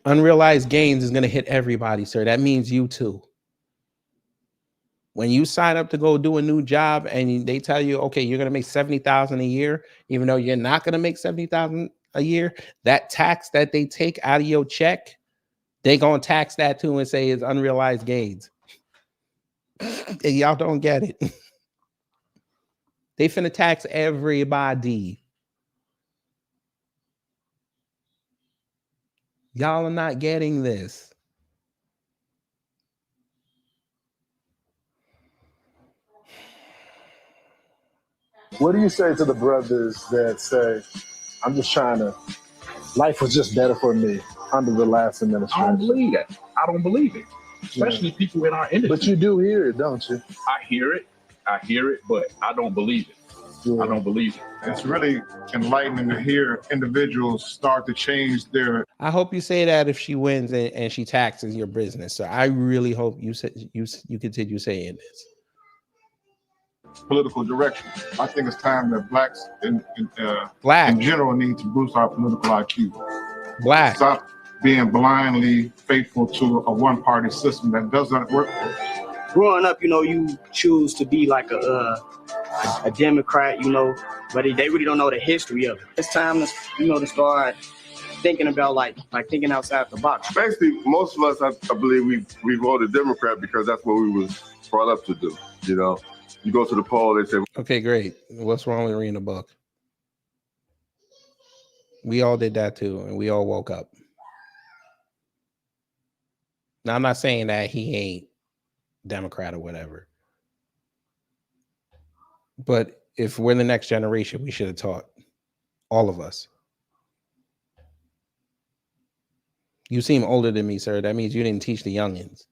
Unrealized gains is going to hit everybody, sir. That means you too. When you sign up to go do a new job and they tell you, okay, you're going to make $70,000 a year, even though you're not going to make $70,000 a year, that tax that they take out of your check, they going to tax that too and say it's unrealized gains. And y'all don't get it. They finna tax everybody. Y'all are not getting this. What do you say to the brothers that say, I'm just trying to, life was just better for me under the last administration? I don't believe that. I don't believe it. Especially people in our industry. But you do hear it, don't you? I hear it, but I don't believe it. I don't believe it. It's really enlightening to hear individuals start to change their. I hope you say that if she wins and she taxes your business. So I really hope you continue saying this. Political direction. I think it's time that blacks in general need to boost our political IQ. Black. Stop being blindly faithful to a one-party system that does not work. Growing up, you choose to be like a Democrat, but they really don't know the history of it. It's time to, to start thinking about like thinking outside the box. Basically, most of us, I believe, we voted Democrat because that's what we was brought up to do. You go to the poll, they say, okay, great. What's wrong with reading a book? We all did that too, and we all woke up. Now, I'm not saying that he ain't Democrat or whatever, but if we're the next generation, we should have taught all of us. You seem older than me, sir. That means you didn't teach the youngins.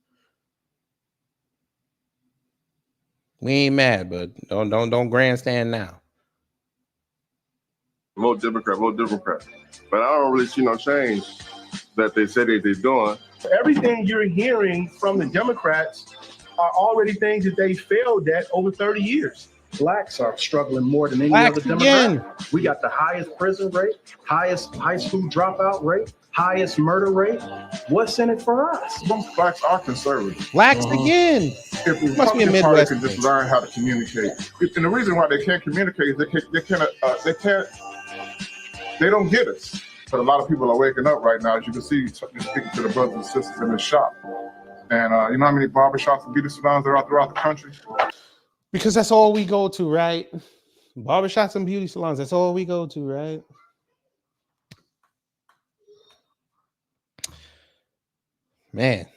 We ain't mad, but don't grandstand now. vote Democrat. But I don't really see no change that they say they're doing. Everything you're hearing from the Democrats are already things that they failed at over 30 years. Blacks are struggling more than any other demographic. We got the highest prison rate, highest high school dropout rate, highest murder rate. What's in it for us? Most blacks are conservative. Blacks again. If the Must be a Republican Party Midwest could just thing. learn how to communicate. And the reason why they can't communicate is they don't get us. But a lot of people are waking up right now, as you can see, speaking to the brothers and sisters in the shop. And you know how many barbershops and beauty salons there are throughout the country? Because that's all we go to, right? Barbershops and beauty salons, that's all we go to, right? Man.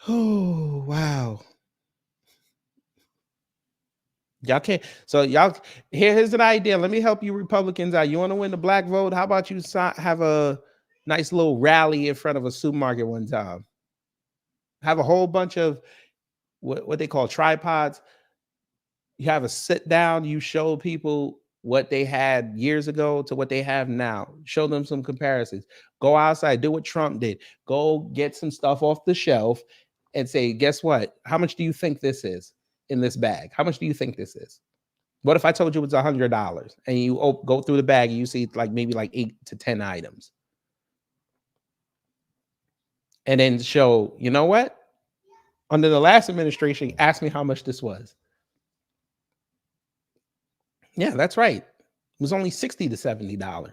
Oh, wow. Y'all can't. So y'all, here's an idea. Let me help you Republicans out. You want to win the black vote? How about you have a nice little rally in front of a supermarket one time? Have a whole bunch of what they call tripods. You have a sit down. You show people what they had years ago to what they have now. Show them some comparisons. Go outside. Do what Trump did. Go get some stuff off the shelf and say, guess what? How much do you think this is in this bag? How much do you think this is? What if I told you it's $100 and you go through the bag and you see maybe 8 to 10 items? And then show, you know what? Under the last administration, ask me how much this was. Yeah, that's right. It was only $60 to $70.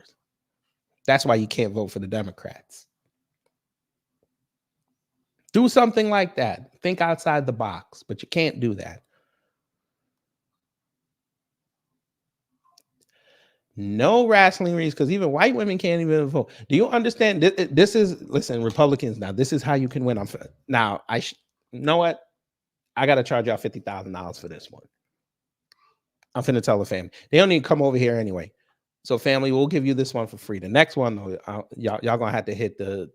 That's why you can't vote for the Democrats. Do something like that. Think outside the box, but you can't do that. No wrestling rings, because even white women can't even vote. Do you understand? This is, listen, Republicans, now this is how you can win. Now, you know what? I got to charge y'all $50,000 for this one. I'm finna tell the family. They don't need to come over here anyway. So family, we'll give you this one for free. The next one, though, y'all gonna have to hit the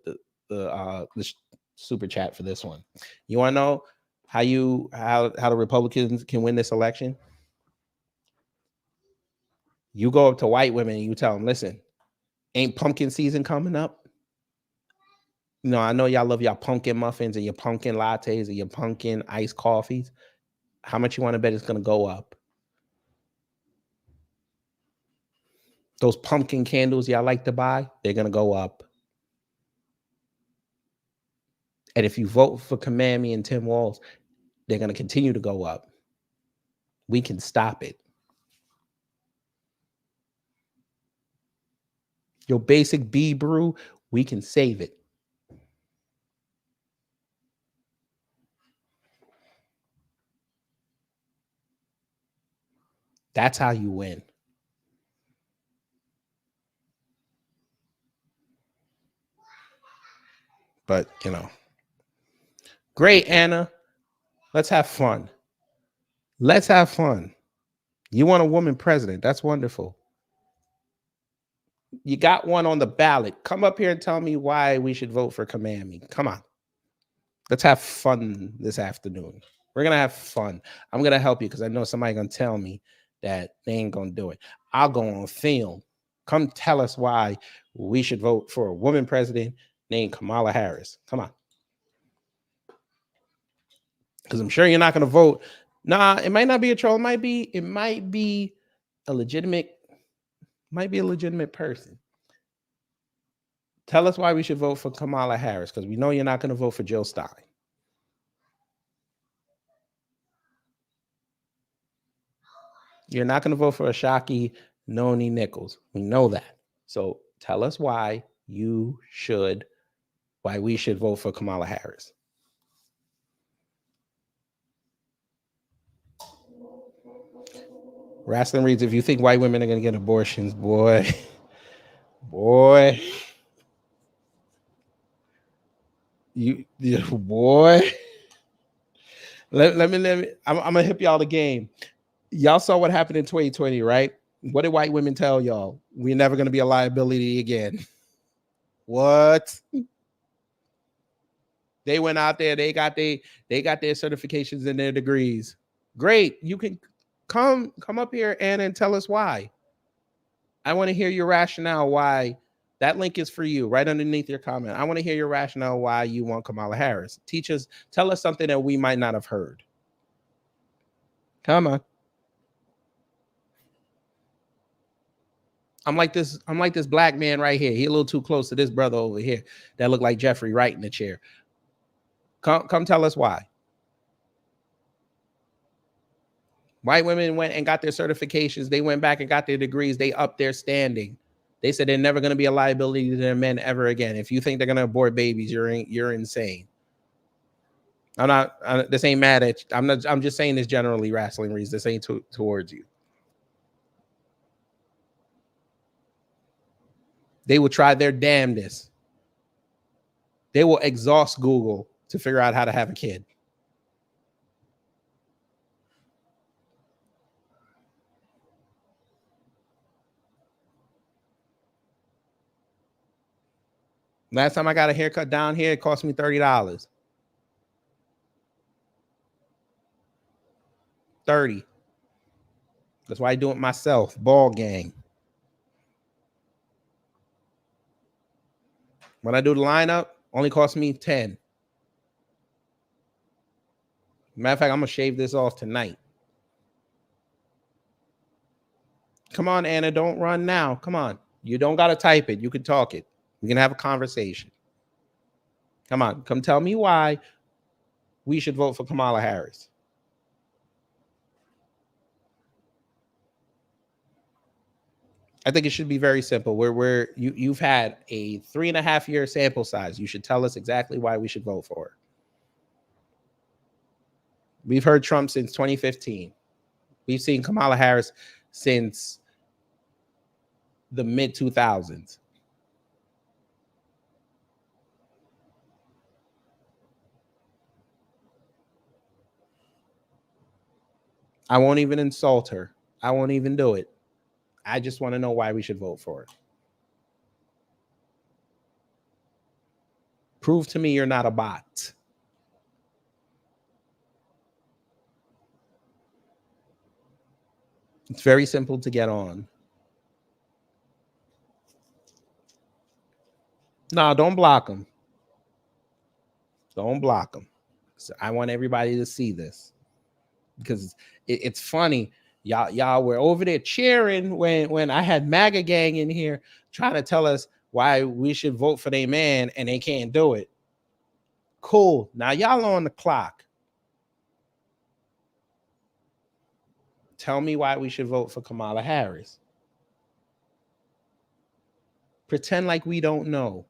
super chat for this one. You want to know how the Republicans can win this election? You go up to white women and you tell them, listen, ain't pumpkin season coming up? You know, I know y'all love y'all pumpkin muffins and your pumpkin lattes and your pumpkin iced coffees. How much you want to bet it's going to go up? Those pumpkin candles y'all like to buy, they're going to go up. And if you vote for Kamami and Tim Walz, they're going to continue to go up. We can stop it. Your basic bee brew, we can save it. That's how you win. But, you know, great, Anna. Let's have fun. Let's have fun. You want a woman president. That's wonderful. You got one on the ballot. Come up here and tell me why we should vote for Kamami. Come on. Let's have fun this afternoon. We're going to have fun. I'm going to help you because I know somebody's going to tell me that they ain't going to do it. I'll go on film. Come tell us why we should vote for a woman president named Kamala Harris. Come on. Because I'm sure you're not going to vote. Nah, it might not be a troll. It might be a legitimate person. Tell us why we should vote for Kamala Harris, because we know you're not going to vote for Jill Stein. You're not going to vote for Ashaki Noni Nichols. We know that. So tell us why we should vote for Kamala Harris. Wrestling reads, if you think white women are going to get abortions, boy, boy. Let me. I'm gonna hip y'all the game. Y'all saw what happened in 2020, right? What did white women tell y'all? We're never gonna be a liability again. What? They went out there. They got their certifications and their degrees. Great. You can come up here and tell us why. I want to hear your rationale why. That link is for you right underneath your comment. I want to hear your rationale why you want Kamala Harris. Tell us something that we might not have heard. Come on. I'm like this black man right here. He a little too close to this brother over here that look like Jeffrey Wright in the chair. Come tell us why. White women went and got their certifications. They went back and got their degrees. They upped their standing. They said they're never going to be a liability to their men ever again. If you think they're going to abort babies, you're insane. This ain't mad at you. I'm just saying this generally, wrestling reads. This ain't towards you. They will try their damnedest. They will exhaust Google to figure out how to have a kid. Last time I got a haircut down here, it cost me $30. $30. That's why I do it myself. Ball gang. When I do the lineup, only cost me $10. Matter of fact, I'm gonna shave this off tonight. Come on, Anna, don't run now. Come on. You don't gotta type it. You can talk it. We can have a conversation. Come on, come tell me why we should vote for Kamala Harris. I think it should be very simple. You've had a 3.5-year sample size. You should tell us exactly why we should vote for her. We've heard Trump since 2015. We've seen Kamala Harris since the mid-2000s. I won't even insult her. I won't even do it. I just want to know why we should vote for it. Prove to me you're not a bot. It's very simple to get on. No, don't block them. Don't block them. So I want everybody to see this because it's funny. Y'all were over there cheering when I had MAGA gang in here trying to tell us why we should vote for their man and they can't do it. Cool. Now y'all on the clock. Tell me why we should vote for Kamala Harris. Pretend like we don't know.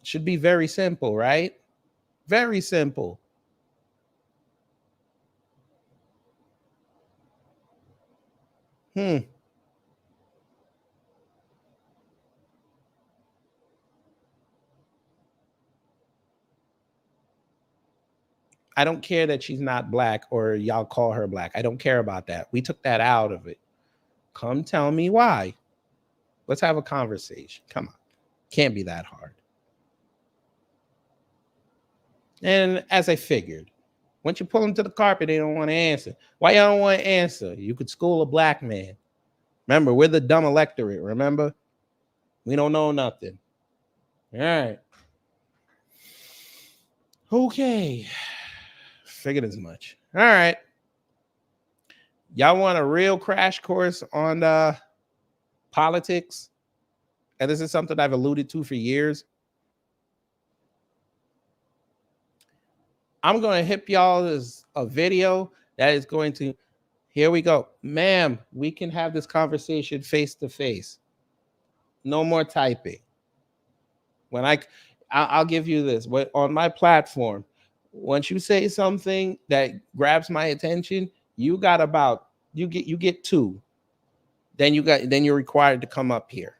Should be very simple, right? Very simple. I don't care that she's not black or y'all call her black. I don't care about that. We took that out of it. Come tell me why. Let's have a conversation. Come on. Can't be that hard. And as I figured, once you pull them to the carpet, they don't want to answer. Why y'all don't want to answer? You could school a black man. Remember, we're the dumb electorate, remember? We don't know nothing. All right. Okay. Figured as much. All right. Y'all want a real crash course on politics? And this is something I've alluded to for years. I'm going to hip y'all as a video that is going to, here we go. Ma'am, we can have this conversation face to face. No more typing. When I'll give you this. On my platform, once you say something that grabs my attention, you get 2. Then you're required to come up here.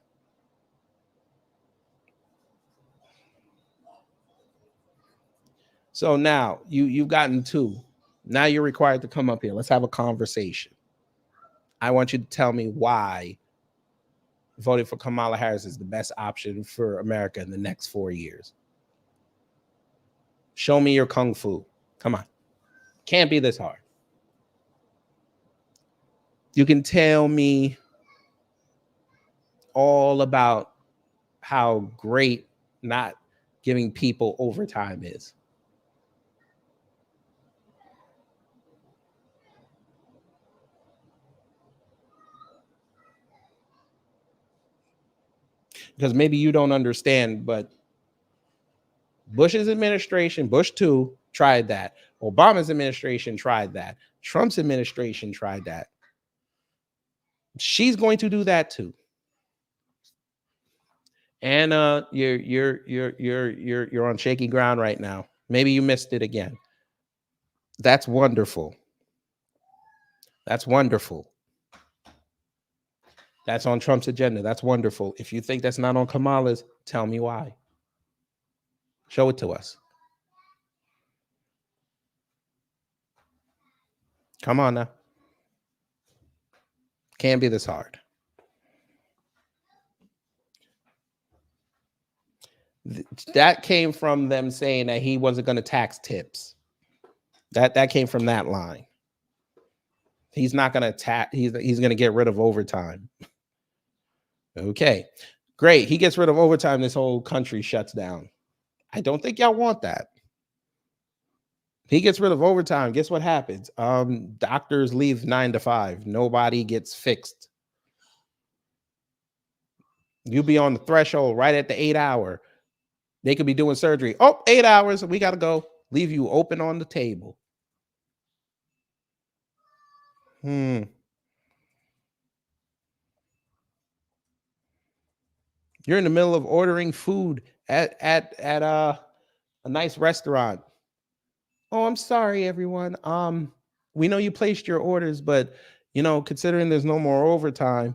So now you've gotten 2. Now you're required to come up here. Let's have a conversation. I want you to tell me why voting for Kamala Harris is the best option for America in the next 4 years. Show me your kung fu. Come on. Can't be this hard. You can tell me all about how great not giving people overtime is. Because maybe you don't understand, but Bush's administration, Bush 2, tried that. Obama's administration tried that. Trump's administration tried that. She's going to do that too. And you're on shaky ground right now. Maybe you missed it again. That's wonderful. That's wonderful. That's on Trump's agenda. That's wonderful. If you think that's not on Kamala's, tell me why. Show it to us. Come on now. Can't be this hard. That came from them saying that he wasn't going to tax tips. That came from that line. He's not going to tax. He's going to get rid of overtime. Okay, great. He gets rid of overtime. This whole country shuts down. I don't think y'all want that. He gets rid of overtime. Guess what happens? Doctors leave 9 to 5. Nobody gets fixed. You be on the threshold right at the 8 hour. They could be doing surgery. Oh, 8 hours. We got to go. Leave you open on the table. You're in the middle of ordering food at a nice restaurant. Oh, I'm sorry, everyone. We know you placed your orders, but considering there's no more overtime,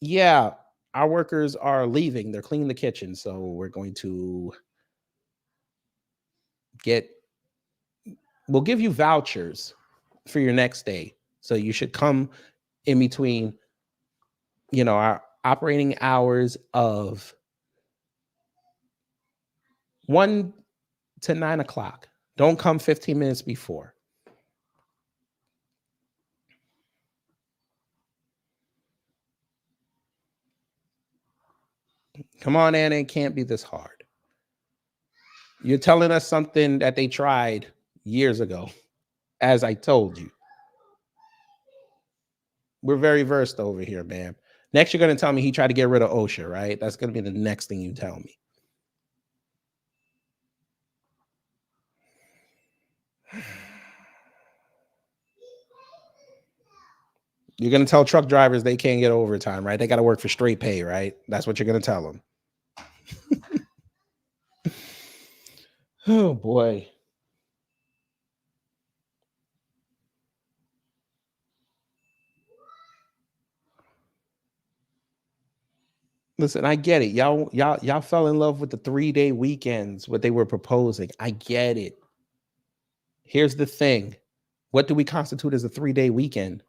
yeah, our workers are leaving. They're cleaning the kitchen, so we're going to we'll give you vouchers for your next day. So you should come in between, our operating hours of 1 to 9 o'clock. Don't come 15 minutes before. Come on, Anna, it can't be this hard. You're telling us something that they tried years ago, as I told you. We're very versed over here, man. Next, you're going to tell me he tried to get rid of OSHA, right? That's going to be the next thing you tell me. You're going to tell truck drivers they can't get overtime, right? They got to work for straight pay, right? That's what you're going to tell them. Oh, boy. Listen, I get it. Y'all fell in love with the 3-day weekends, what they were proposing. I get it. Here's the thing. What do we constitute as a 3-day weekend?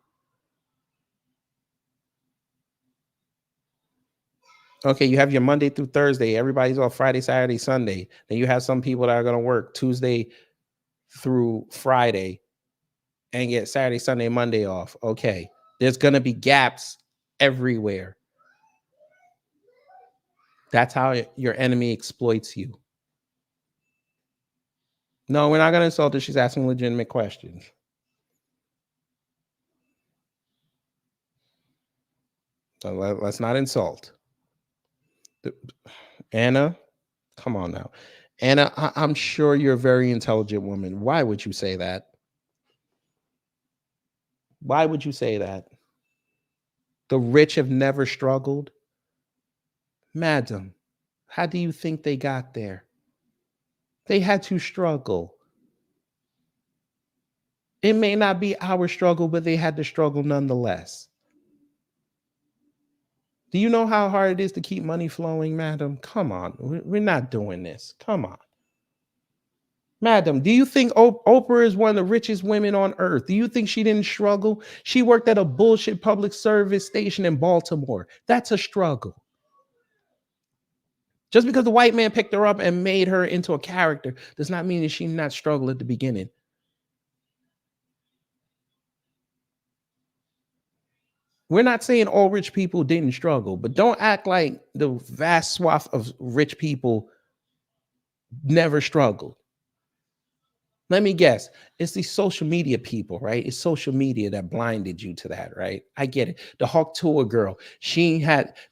Okay, you have your Monday through Thursday. Everybody's off Friday, Saturday, Sunday. Then you have some people that are going to work Tuesday through Friday and get Saturday, Sunday, Monday off. Okay, there's going to be gaps everywhere. That's how your enemy exploits you. No, we're not going to insult her. She's asking legitimate questions. So let's not insult. Anna, come on now. Anna, I'm sure you're a very intelligent woman. Why would you say that? Why would you say that? The rich have never struggled? Madam, how do you think they got there? They had to struggle. It may not be our struggle, but they had to struggle nonetheless. Do you know how hard it is to keep money flowing, madam? Come on. We're not doing this. Come on. Madam, do you think Oprah is one of the richest women on earth? Do you think she didn't struggle? She worked at a bullshit public service station in Baltimore. That's a struggle. Just because the white man picked her up and made her into a character does not mean that she not struggled at the beginning. We're not saying all rich people didn't struggle, but don't act like the vast swath of rich people never struggled. Let me guess. It's these social media people, right? It's social media that blinded you to that, right? I get it. The Hawk Tour girl,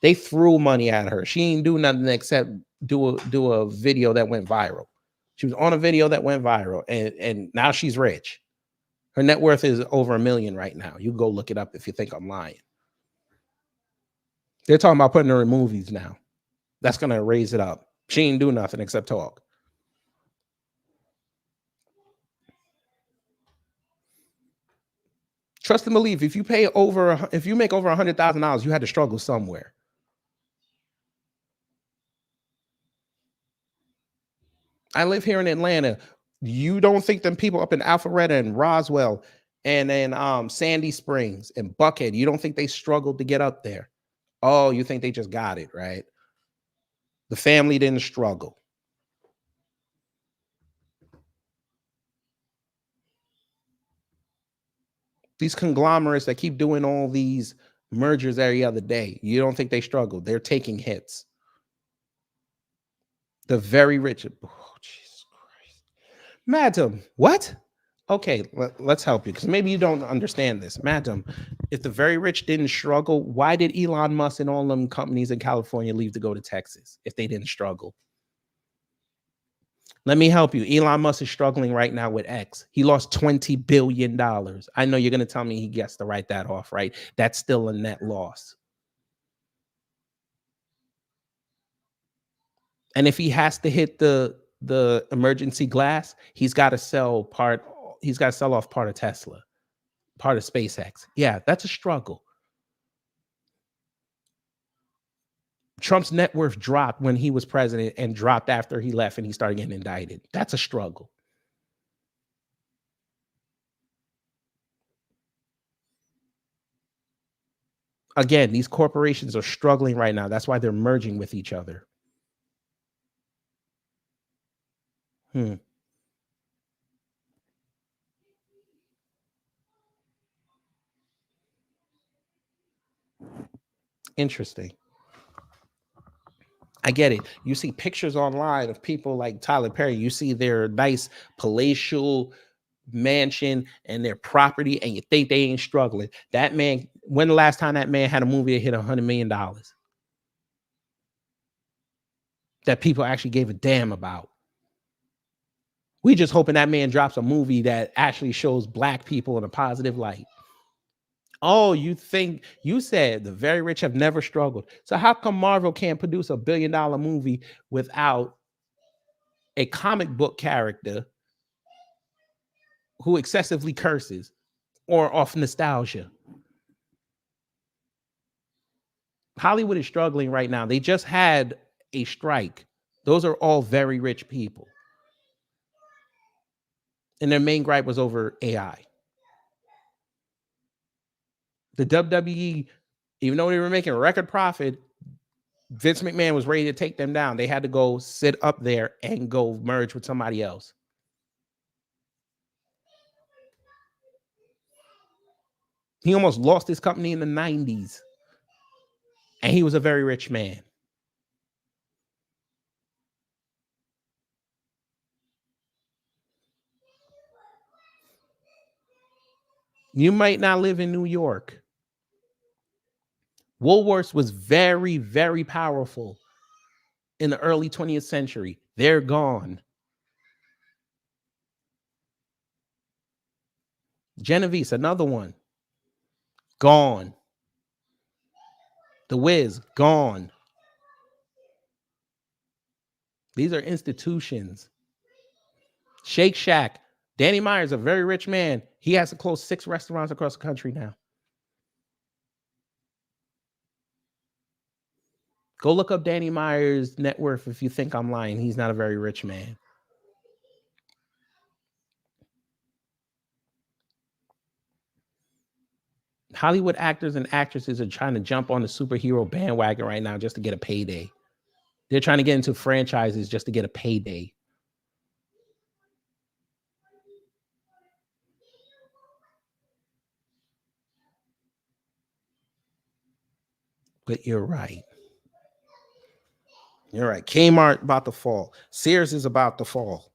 they threw money at her. She didn't do nothing except do a video that went viral. She was on a video that went viral, and now she's rich. Her net worth is over $1 million right now. You go look it up if you think I'm lying. They're talking about putting her in movies now. That's going to raise it up. She ain't do nothing except talk. Trust and believe. If you make over $100,000, you had to struggle somewhere. I live here in Atlanta. You don't think them people up in Alpharetta and Roswell and then Sandy Springs and Buckhead, you don't think they struggled to get up there? Oh, you think they just got it, right? The family didn't struggle. These conglomerates that keep doing all these mergers every other day, you don't think they struggled? They're taking hits. The very rich. Oh, Jesus Christ. Madam, what? Okay, let's help you because maybe you don't understand this. Madam, if the very rich didn't struggle, why did Elon Musk and all them companies in California leave to go to Texas if they didn't struggle? Let me help you. Elon Musk is struggling right now with X. He lost $20 billion. I know you're going to tell me he gets to write that off, right? That's still a net loss. And if he has to hit the emergency glass, he's got to sell off part of Tesla, part of SpaceX. Yeah, that's a struggle. Trump's net worth dropped when he was president and dropped after he left and he started getting indicted. That's a struggle. Again, these corporations are struggling right now. That's why they're merging with each other. Interesting. I get it. You see pictures online of people like Tyler Perry. You see their nice palatial mansion and their property, and you think they ain't struggling. That man, when the last time that man had a movie that hit $100 million that people actually gave a damn about? We just hoping that man drops a movie that actually shows black people in a positive light. Oh, you said the very rich have never struggled. So how come Marvel can't produce $1 billion movie without a comic book character who excessively curses or off nostalgia? Hollywood is struggling right now. They just had a strike. Those are all very rich people. And their main gripe was over AI. The WWE, even though they were making a record profit, Vince McMahon was ready to take them down. They had to go sit up there and go merge with somebody else. He almost lost his company in the 90s. And he was a very rich man. You might not live in New York. Woolworths was very, very powerful in the early 20th century. They're gone. Genovese, another one. Gone. The Wiz, gone. These are institutions. Shake Shack. Danny Meyer's a very rich man. He has to close 6 restaurants across the country now. Go look up Danny Meyer's net worth if you think I'm lying. He's not a very rich man. Hollywood actors and actresses are trying to jump on the superhero bandwagon right now just to get a payday. They're trying to get into franchises just to get a payday. But you're right. You're right. Kmart about to fall. Sears is about to fall.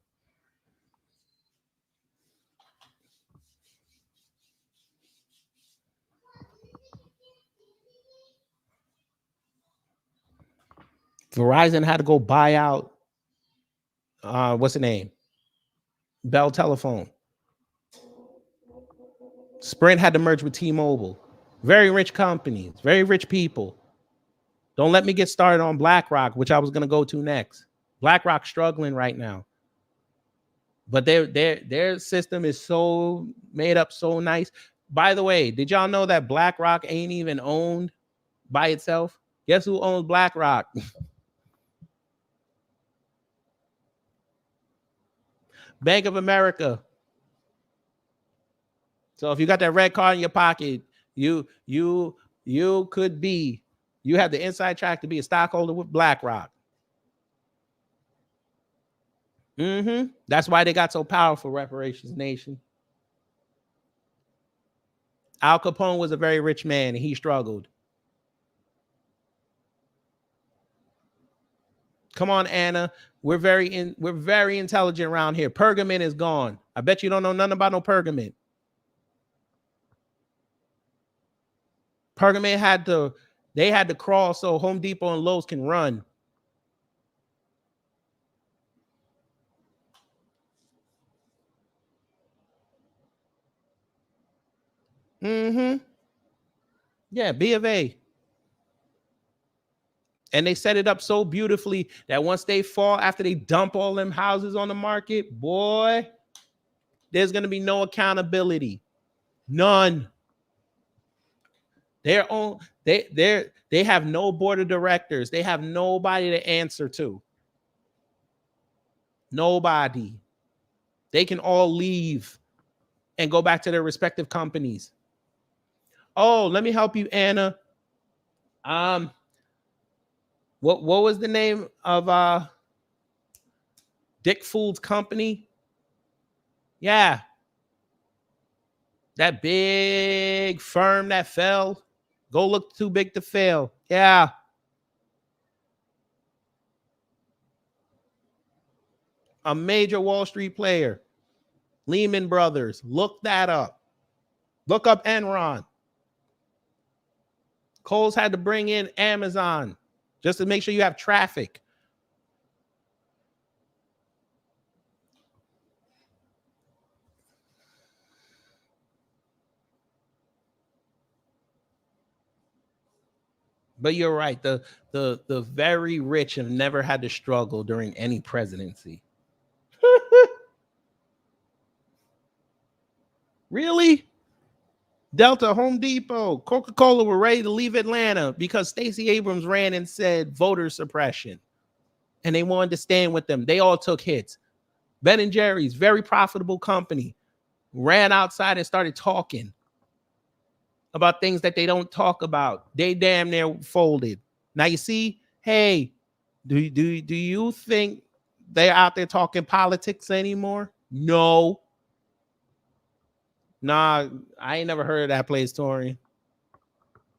Verizon had to go buy out, what's the name? Bell Telephone. Sprint had to merge with T-Mobile. Very rich companies, very rich people. Don't let me get started on BlackRock, which I was going to go to next. BlackRock's struggling right now. But their system is so made up, so nice. By the way, did y'all know that BlackRock ain't even owned by itself? Guess who owns BlackRock? Bank of America. So if you got that red card in your pocket, you could be, you have the inside track to be a stockholder with BlackRock. That's why they got so powerful, Reparations Nation. Al Capone was a very rich man and he struggled. Come on, Anna. We're very intelligent around here. Pergament is gone. I bet you don't know nothing about no Pergament. Pergament had to crawl so Home Depot and Lowe's can run. Yeah, B of A. And they set it up so beautifully that once they fall, after they dump all them houses on the market, boy, there's going to be no accountability. None. They have no board of directors. They have nobody to answer to. Nobody. They can all leave and go back to their respective companies. Oh, let me help you, Anna. What was the name of Dick Fool's company? Yeah. That big firm that fell. Go look too big to fail. Yeah. A major Wall Street player. Lehman Brothers. Look that up. Look up Enron. Kohl's had to bring in Amazon just to make sure you have traffic. But you're right. The very rich have never had to struggle during any presidency. Really? Delta, Home Depot, Coca-Cola were ready to leave Atlanta because Stacey Abrams ran and said voter suppression. And they wanted to stand with them. They all took hits. Ben & Jerry's, very profitable company, ran outside and started talking about things that they don't talk about. They damn near folded. Now you see, hey, do you think they're out there talking politics anymore? No. Nah, I ain't never heard of that place, Tori.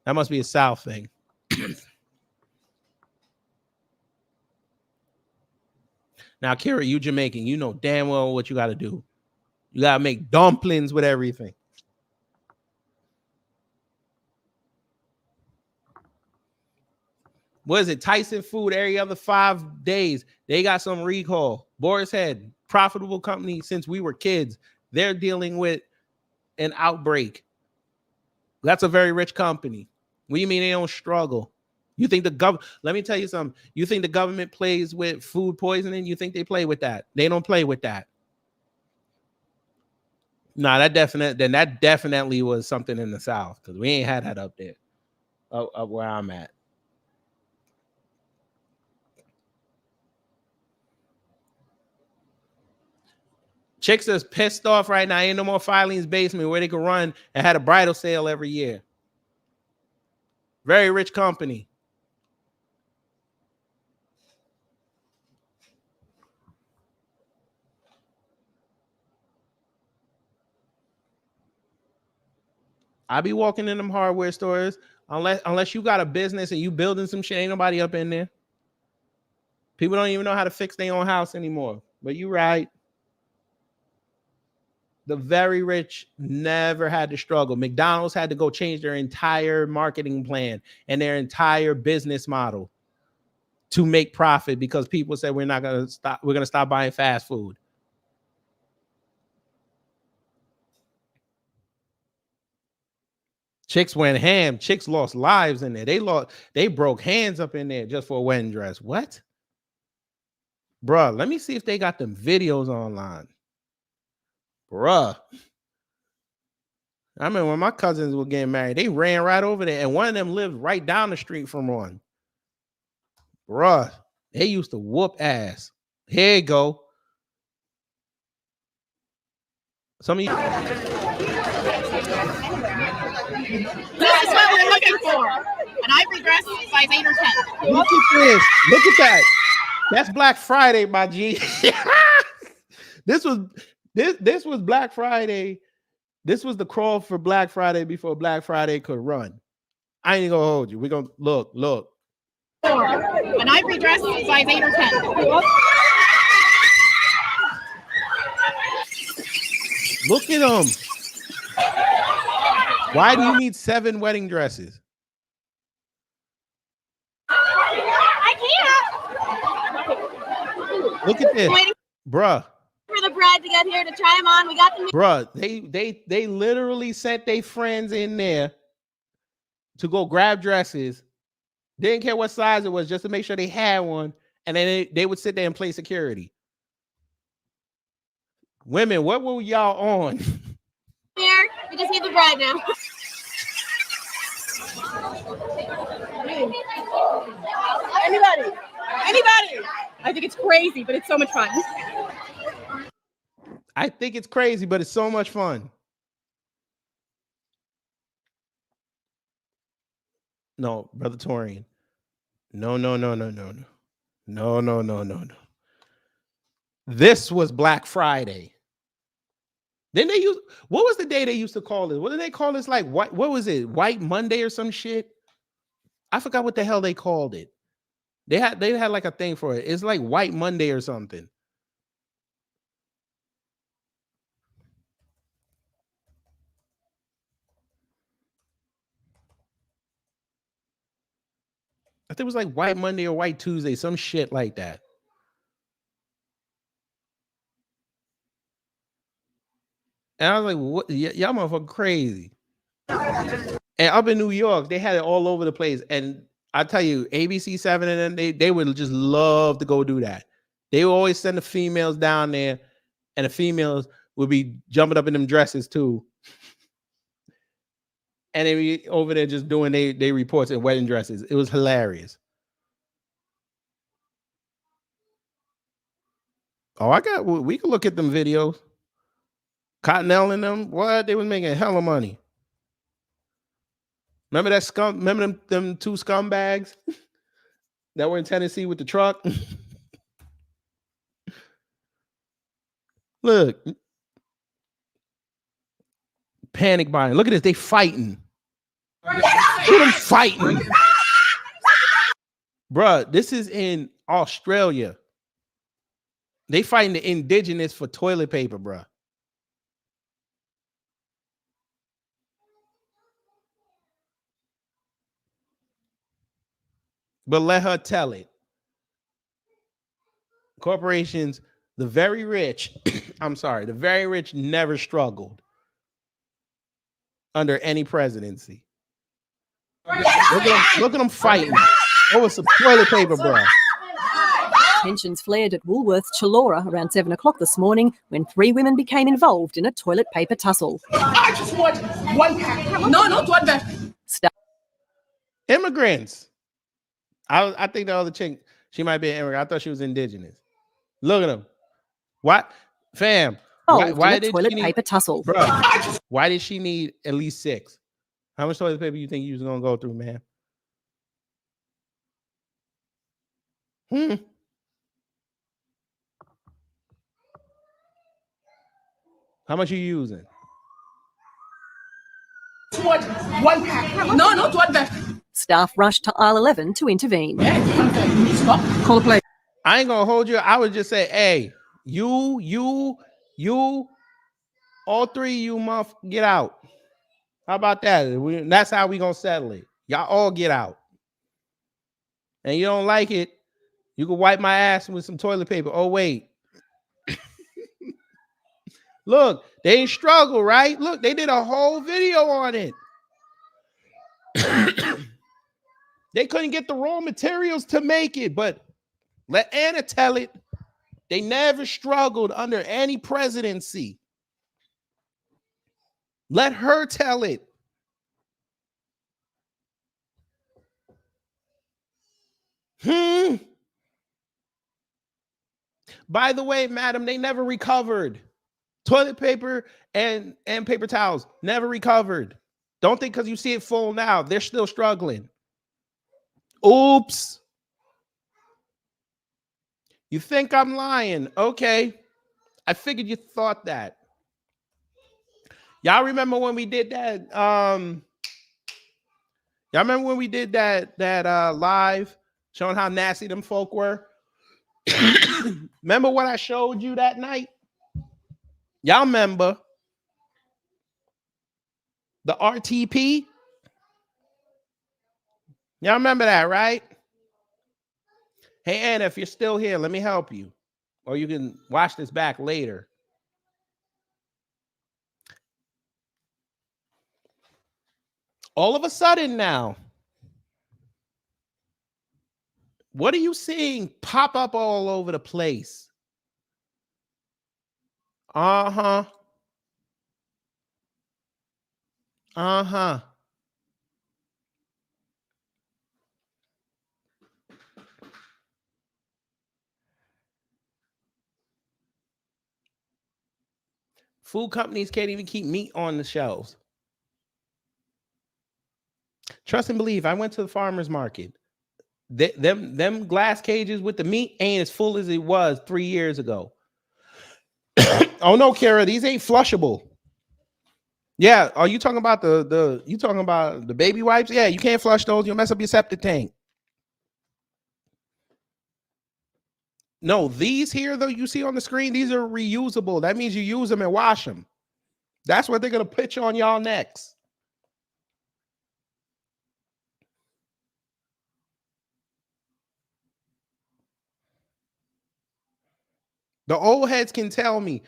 That must be a South thing. Now, Kira, you Jamaican. You know damn well what you got to do. You got to make dumplings with everything. What is it? Tyson Food every other 5 days. They got some recall. Boar's Head, profitable company since we were kids. They're dealing with an outbreak. That's a very rich company. What do you mean they don't struggle? You think the government, let me tell you something. You think the government plays with food poisoning? You think they play with that? They don't play with that. No, that definitely was something in the South because we ain't had that up there, up where I'm at. Chicks is pissed off right now. Ain't no more Filene's Basement where they could run and had a bridal sale every year. Very rich company. I be walking in them hardware stores unless you got a business and you building some shit. Ain't nobody up in there. People don't even know how to fix their own house anymore. But you right. The very rich never had to struggle. McDonald's had to go change their entire marketing plan and their entire business model to make profit because people said we're not going to stop. We're going to stop buying fast food. Chicks went ham. Chicks lost lives in there. They broke hands up in there just for a wedding dress. What? Bruh, let me see if they got them videos online. Bruh. I remember when my cousins were getting married, they ran right over there, and one of them lived right down the street from one. Bruh, they used to whoop ass. Here you go. Some of you. This is what we're looking for. An ivory dress, size 8 or 10. Look at this. Look at that. That's Black Friday, my G. This was Black Friday. This was the crawl for Black Friday before Black Friday could run. I ain't gonna hold you. We're gonna look. An ivory dress, size 8 or 10. Look at them. Why do you need 7 wedding dresses? I can't. Look at this, bruh. For the bread to get here to try them on. We got them. Bruh, they literally sent their friends in there to go grab dresses. Didn't care what size it was, just to make sure they had one. And then they would sit there and play security. Women, what were y'all on? Here, we just need the bread now. Anybody? I think it's crazy, but it's so much fun. I think it's crazy, but it's so much fun. No, brother Torian. No, no, no, no, no, no. No, no, no, no, no. This was Black Friday. Then they use what was the day they used to call this? What did they call this? Like what was it? White Monday or some shit? I forgot what the hell they called it. They had like a thing for it. It's like White Monday or something. I think it was like White Monday or White Tuesday, some shit like that. And I was like, what? Y'all motherfucker crazy. And up in New York, they had it all over the place. And I tell you, ABC7 and them, they would just love to go do that. They would always send the females down there, and the females would be jumping up in them dresses too. And they be over there just doing they reports in wedding dresses. It was hilarious. Oh, we can look at them videos. Cottonelle and them, what? They was making hella money. Remember that scum? Remember them two scumbags that were in Tennessee with the truck? Look. Panic buying. Look at this. They fighting. Look at them fighting. Bruh, this is in Australia. They fighting the indigenous for toilet paper, bruh. But let her tell it. Corporations, the very rich, I'm sorry, the very rich never struggled under any presidency. Look at them fighting over some toilet paper, bro. Tensions flared at Woolworths Chullora around 7 o'clock this morning when 3 women became involved in a toilet paper tussle. I just want one pack. No, not one pack. Immigrants. I think the other chick, she might be an immigrant. I thought she was indigenous. Look at them. What? Fam. Why did toilet she need, paper tussle? Bro, why did she need at least 6? How much toilet paper you think you was going to go through, man? How much are you using? What? One pack. No, not one pack. Staff rushed to aisle 11 to intervene. Call the police. I ain't gonna hold you. I would just say, hey, you, all 3 of you get out. How about that? That's how we gonna settle it. Y'all all get out. And you don't like it, you can wipe my ass with some toilet paper. Oh, wait. Look, they ain't struggle, right? Look, they did a whole video on it. They couldn't get the raw materials to make it, but let Anna tell it. They never struggled under any presidency. Let her tell it. By the way, madam, they never recovered. Toilet paper and paper towels never recovered. Don't think because you see it full now, they're still struggling. Oops. You think I'm lying? Okay. I figured you thought that. Y'all remember when we did that? Y'all remember when we did that live showing how nasty them folk were? Remember what I showed you that night? Y'all remember the RTP? Y'all remember that, right? Hey, Anna, if you're still here, let me help you. Or you can watch this back later. All of a sudden now, what are you seeing pop up all over the place? Uh-huh. Uh-huh. Food companies can't even keep meat on the shelves. Trust and believe. I went to the farmer's market. Them glass cages with the meat ain't as full as it was 3 years ago. Oh no, Kara, these ain't flushable. Yeah, are you talking about you talking about the baby wipes? Yeah, you can't flush those. You'll mess up your septic tank. No, these here though you see on the screen, these are reusable. That means you use them and wash them. That's what they're gonna pitch on y'all next. The old heads can tell me,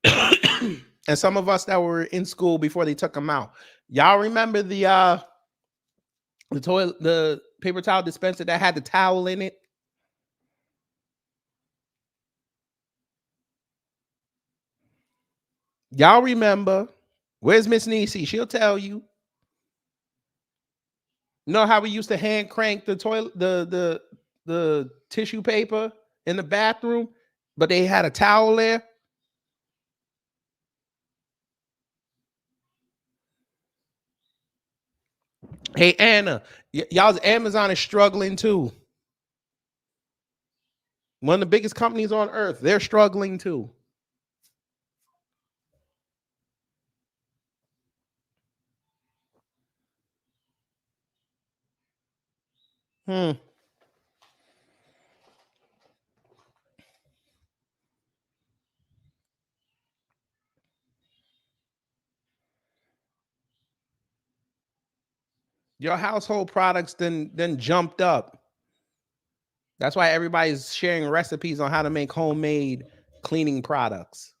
and some of us that were in school before they took them out. Y'all remember the paper towel dispenser that had the towel in it? Y'all remember? Where's Miss Niecy? She'll tell you. You know how we used to hand crank the toilet, the tissue paper in the bathroom, but they had a towel there? Hey, Anna, y'all's Amazon is struggling too. One of the biggest companies on earth, they're struggling too. Your household products then jumped up. That's why everybody's sharing recipes on how to make homemade cleaning products.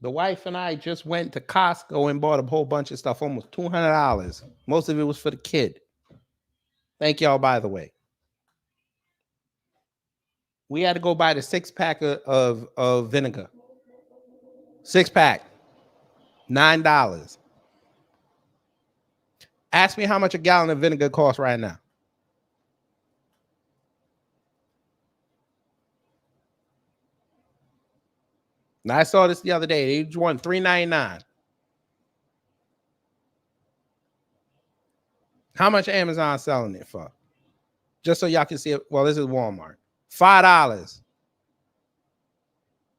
The wife and I just went to Costco and bought a whole bunch of stuff, almost $200. Most of it was for the kid. Thank y'all, by the way. We had to go buy the 6-pack of vinegar. 6-pack, $9. Ask me how much a gallon of vinegar costs right now. Now, I saw this the other day. They won $3.99. How much Amazon selling it for? Just so y'all can see it. Well, this is Walmart. $5.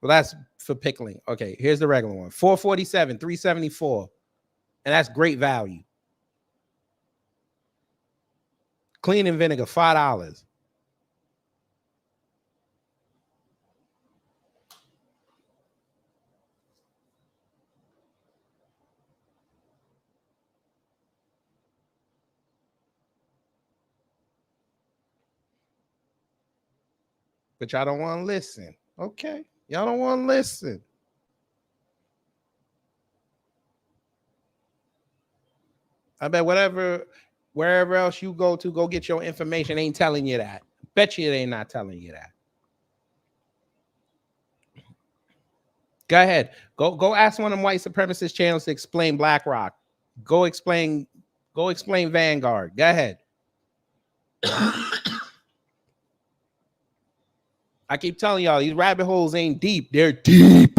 Well, that's for pickling. Okay, here's the regular one. $4.47, $3.74. And that's great value. Cleaning vinegar, $5. But y'all don't want to listen. Okay. Y'all don't want to listen. I bet wherever else you go to go get your information ain't telling you that. Bet you they not telling you that. Go ahead. Go ask one of them white supremacist channels to explain BlackRock. Go explain Vanguard. Go ahead. I keep telling y'all, these rabbit holes ain't deep. They're deep.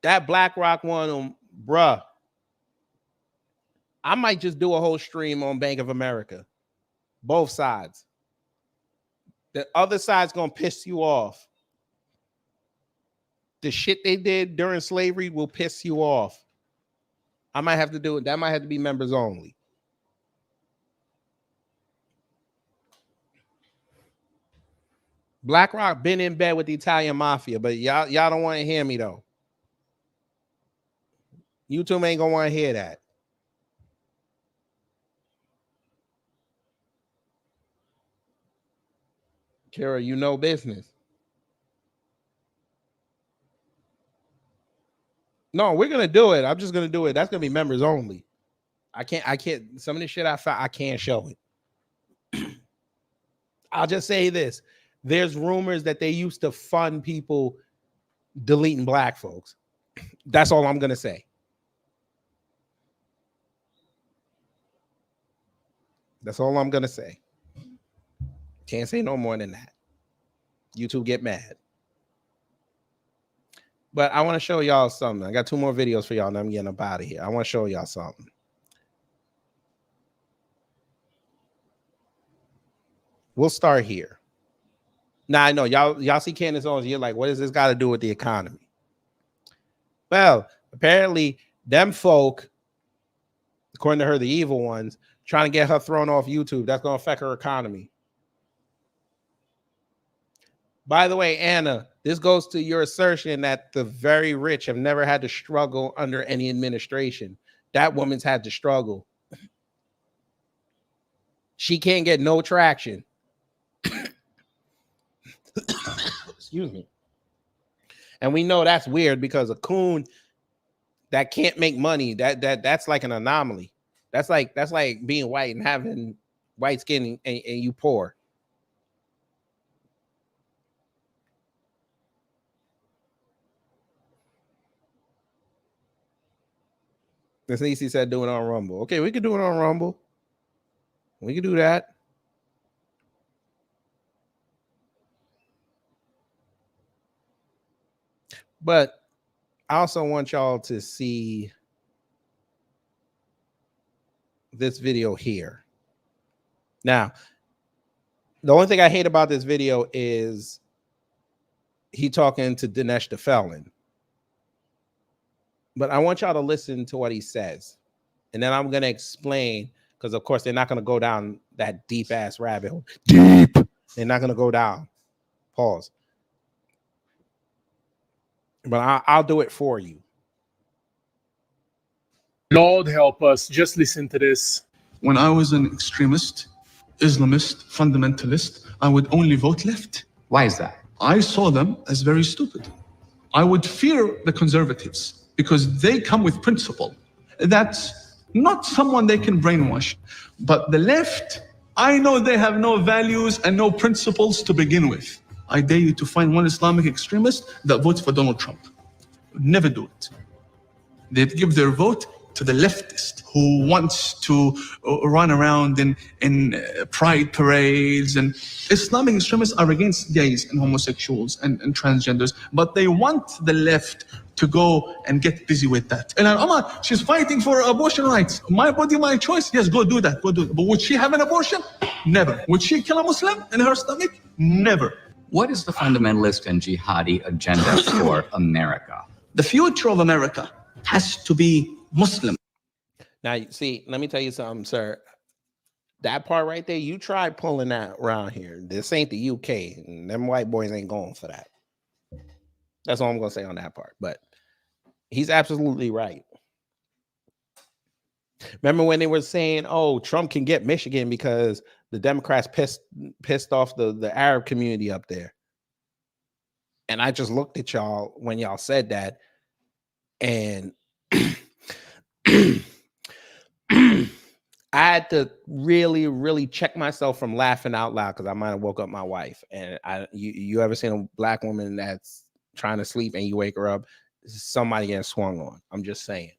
That BlackRock one, bruh. I might just do a whole stream on Bank of America. Both sides. The other side's going to piss you off. The shit they did during slavery will piss you off. I might have to do it. That might have to be members only. BlackRock been in bed with the Italian mafia, but y'all don't want to hear me though. YouTube ain't gonna want to hear that. Kara, you know business. No, we're gonna do it. I'm just gonna do it. That's gonna be members only. I can't. Some of the shit I found, I can't show it. I'll just say this. There's rumors that they used to fund people deleting black folks. That's all I'm gonna say. That's all I'm gonna say. Can't say no more than that. YouTube get mad. But I want to show y'all something. I got 2 more videos for y'all, and I'm getting up out of here. I want to show y'all something. We'll start here. Now I know y'all see Candace Owens. You're like, what does this got to do with the economy? Well, apparently, them folk, according to her, the evil ones, trying to get her thrown off YouTube. That's going to affect her economy. By the way, Anna, this goes to your assertion that the very rich have never had to struggle under any administration. That woman's had to struggle. She can't get no traction. Excuse me. And we know that's weird because a coon that can't make money, that's like an anomaly. That's like being white and having white skin and you poor. Miss Niecy said do it on Rumble. Okay, we could do it on Rumble. We could do that. But I also want y'all to see this video here. Now, the only thing I hate about this video is he talking to Dinesh the felon. But I want y'all to listen to what he says. And then I'm going to explain, because of course they're not going to go down that deep ass rabbit hole. Deep. They're not going to go down. Pause. But I'll do it for you. Lord help us. Just listen to this. When I was an extremist, Islamist, fundamentalist, I would only vote left. Why is that? I saw them as very stupid. I would fear the conservatives because they come with principle. That's not someone they can brainwash. But the left, I know they have no values and no principles to begin with. I dare you to find one Islamic extremist that votes for Donald Trump. Never do it. They'd give their vote to the leftist who wants to run around in pride parades. And Islamic extremists are against gays and homosexuals and transgenders, but they want the left to go and get busy with that. And Amma, she's fighting for abortion rights. My body, my choice. Yes, go do that. Go do it. But would she have an abortion? Never. Would she kill a Muslim in her stomach? Never. What is the fundamentalist and jihadi agenda for America? The future of America has to be Muslim. Now, see, let me tell you something, sir. That part right there, you try pulling that around here. This ain't the UK. And them white boys ain't going for that. That's all I'm going to say on that part. But he's absolutely right. Remember when they were saying, oh, Trump can get Michigan because the Democrats pissed off the Arab community up there. And I just looked at y'all when y'all said that. And I had to really, really check myself from laughing out loud because I might have woke up my wife. And you ever seen a black woman that's trying to sleep and you wake her up? Somebody getting swung on. I'm just saying.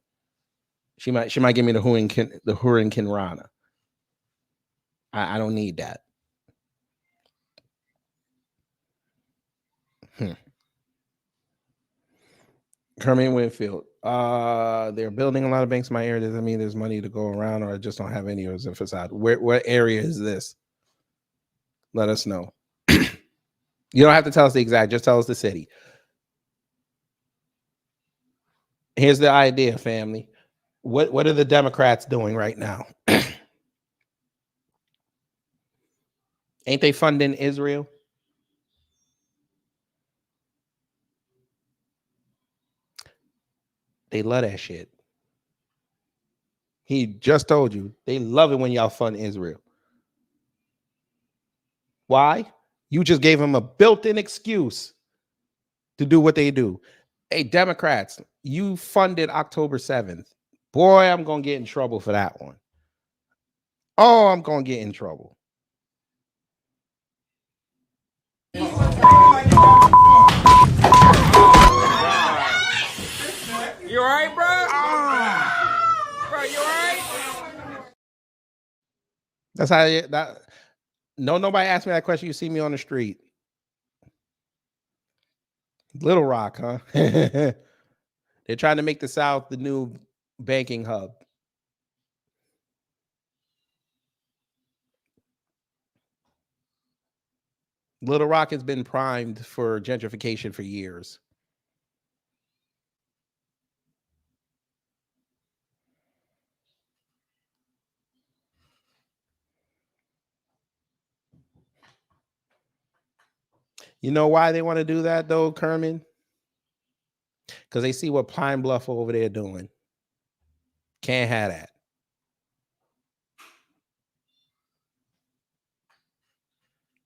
She might give me the Hurricane Rana. I don't need that. Kermit Winfield. They're building a lot of banks in my area. Does that mean there's money to go around, or I just don't have any, or is it facade? What area is this? Let us know. You don't have to tell us the exact, just tell us the city. Here's the idea, family. What are the Democrats doing right now? Ain't they funding Israel? They love that shit. He just told you they love it when y'all fund Israel. Why? You just gave them a built-in excuse to do what they do. Hey, Democrats, you funded October 7th. Boy, I'm going to get in trouble for that one. Oh, I'm going to get in trouble. You all right, bro? Bro, you all right? That's how that. No, nobody asked me that question. You see me on the street. Little Rock, huh? They're trying to make the South the new banking hub. Little Rock has been primed for gentrification for years. You know why they want to do that, though, Kerman? Because they see what Pine Bluff over there doing. Can't have that.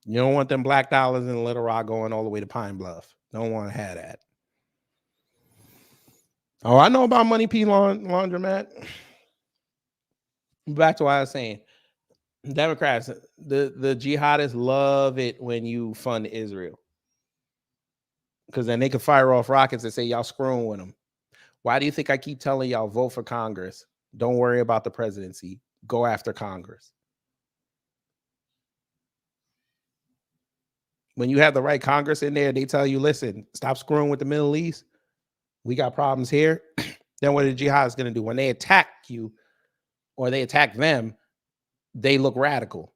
You don't want them black dollars in Little Rock going all the way to Pine Bluff. Don't want to have that. Oh, I know about Money P Laundromat. Back to what I was saying. Democrats, the jihadists love it when you fund Israel. Because then they can fire off rockets and say, y'all screwing with them. Why do you think I keep telling y'all vote for Congress? Don't worry about the presidency. Go after Congress. When you have the right Congress in there, they tell you, listen, stop screwing with the Middle East. We got problems here. Then what are the jihadists going to do? When they attack you or they attack them, they look radical.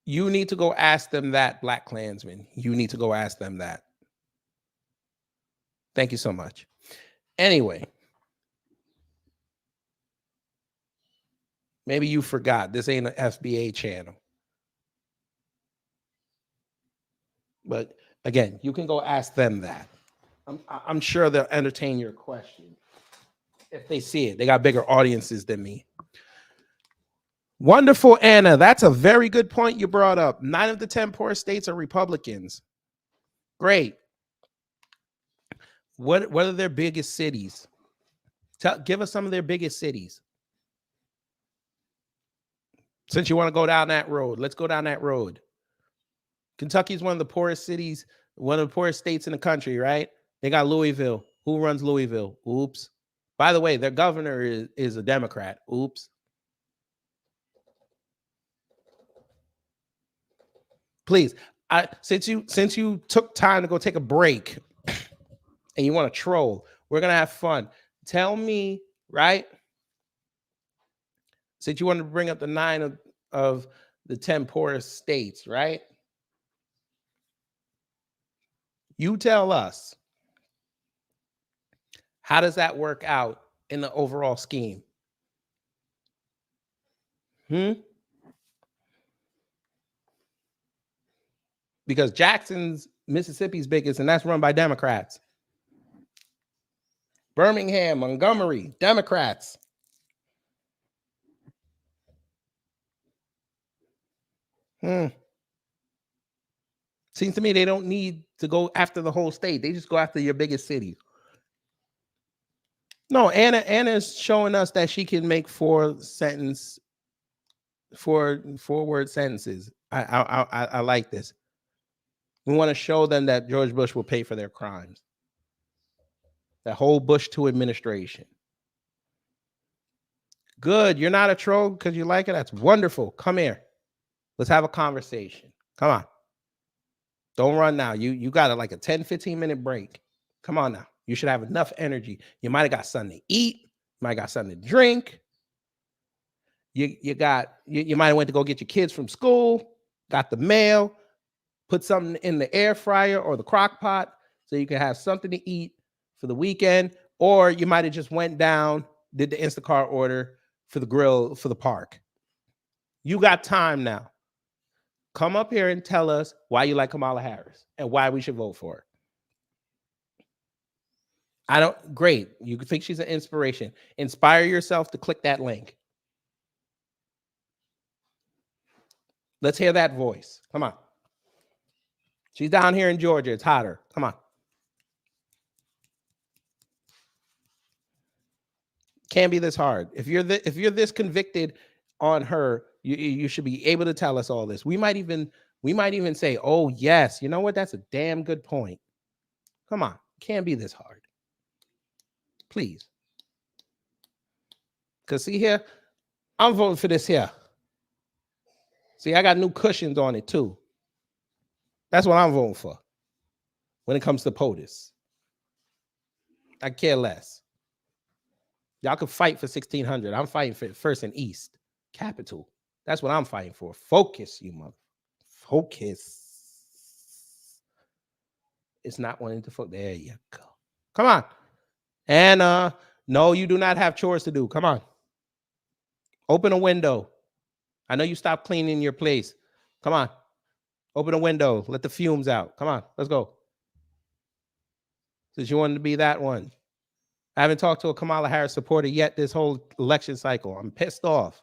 You need to go ask them that, Black Klansmen. You need to go ask them that. Thank you so much. Anyway, maybe you forgot. This ain't an FBA channel. But again, you can go ask them that. I'm sure they'll entertain your question if they see it. They got bigger audiences than me. Wonderful, Anna. That's a very good point you brought up. 9 of the 10 poorest states are Republicans. Great. What are their biggest cities? Give us some of their biggest cities. Since you want to go down that road, let's go down that road. Kentucky is one of the poorest cities, one of the poorest states in the country, right? They got Louisville. Who runs Louisville? Oops. By the way, their governor is a Democrat. Oops. Please, since you took time to go take a break and you want to troll, we're gonna have fun. Tell me, right? Since you wanted to bring up the 9 of the 10 poorest states, right? You tell us, how does that work out in the overall scheme? Because Jackson's Mississippi's biggest, and that's run by Democrats. Birmingham, Montgomery, Democrats. Seems to me they don't need to go after the whole state. They just go after your biggest city. No, Anna's showing us that she can make 4-word sentences. I like this. We want to show them that George Bush will pay for their crimes. That whole Bush 2 administration. Good. You're not a troll because you like it. That's wonderful. Come here. Let's have a conversation. Come on. Don't run now. You got like a 10, 15-minute break. Come on now. You should have enough energy. You might have got something to eat. You might have got something to drink. You might have went to go get your kids from school, got the mail, put something in the air fryer or the crock pot so you can have something to eat for the weekend. Or you might have just went down, did the Instacart order for the grill for the park. You got time now. Come up here and tell us why you like Kamala Harris and why we should vote for her. Great. You think she's an inspiration. Inspire yourself to click that link. Let's hear that voice. Come on. She's down here in Georgia. It's hotter. Come on. Can't be this hard. If you're this convicted on her, you should be able to tell us all this. We might even say, oh yes, you know what? That's a damn good point. Come on. Can't be this hard. Please. Because see here, I'm voting for this here. See, I got new cushions on it too. That's what I'm voting for when it comes to POTUS. I care less. Y'all can fight for 1600. I'm fighting for First and East Capital. That's what I'm fighting for. Focus, you mother. Focus. It's not wanting to focus. There you go. Come on. And no, you do not have chores to do. Come on. Open a window. I know you stopped cleaning your place. Come on. Open a window. Let the fumes out. Come on. Let's go. Since you wanted to be that one. I haven't talked to a Kamala Harris supporter yet this whole election cycle. I'm pissed off.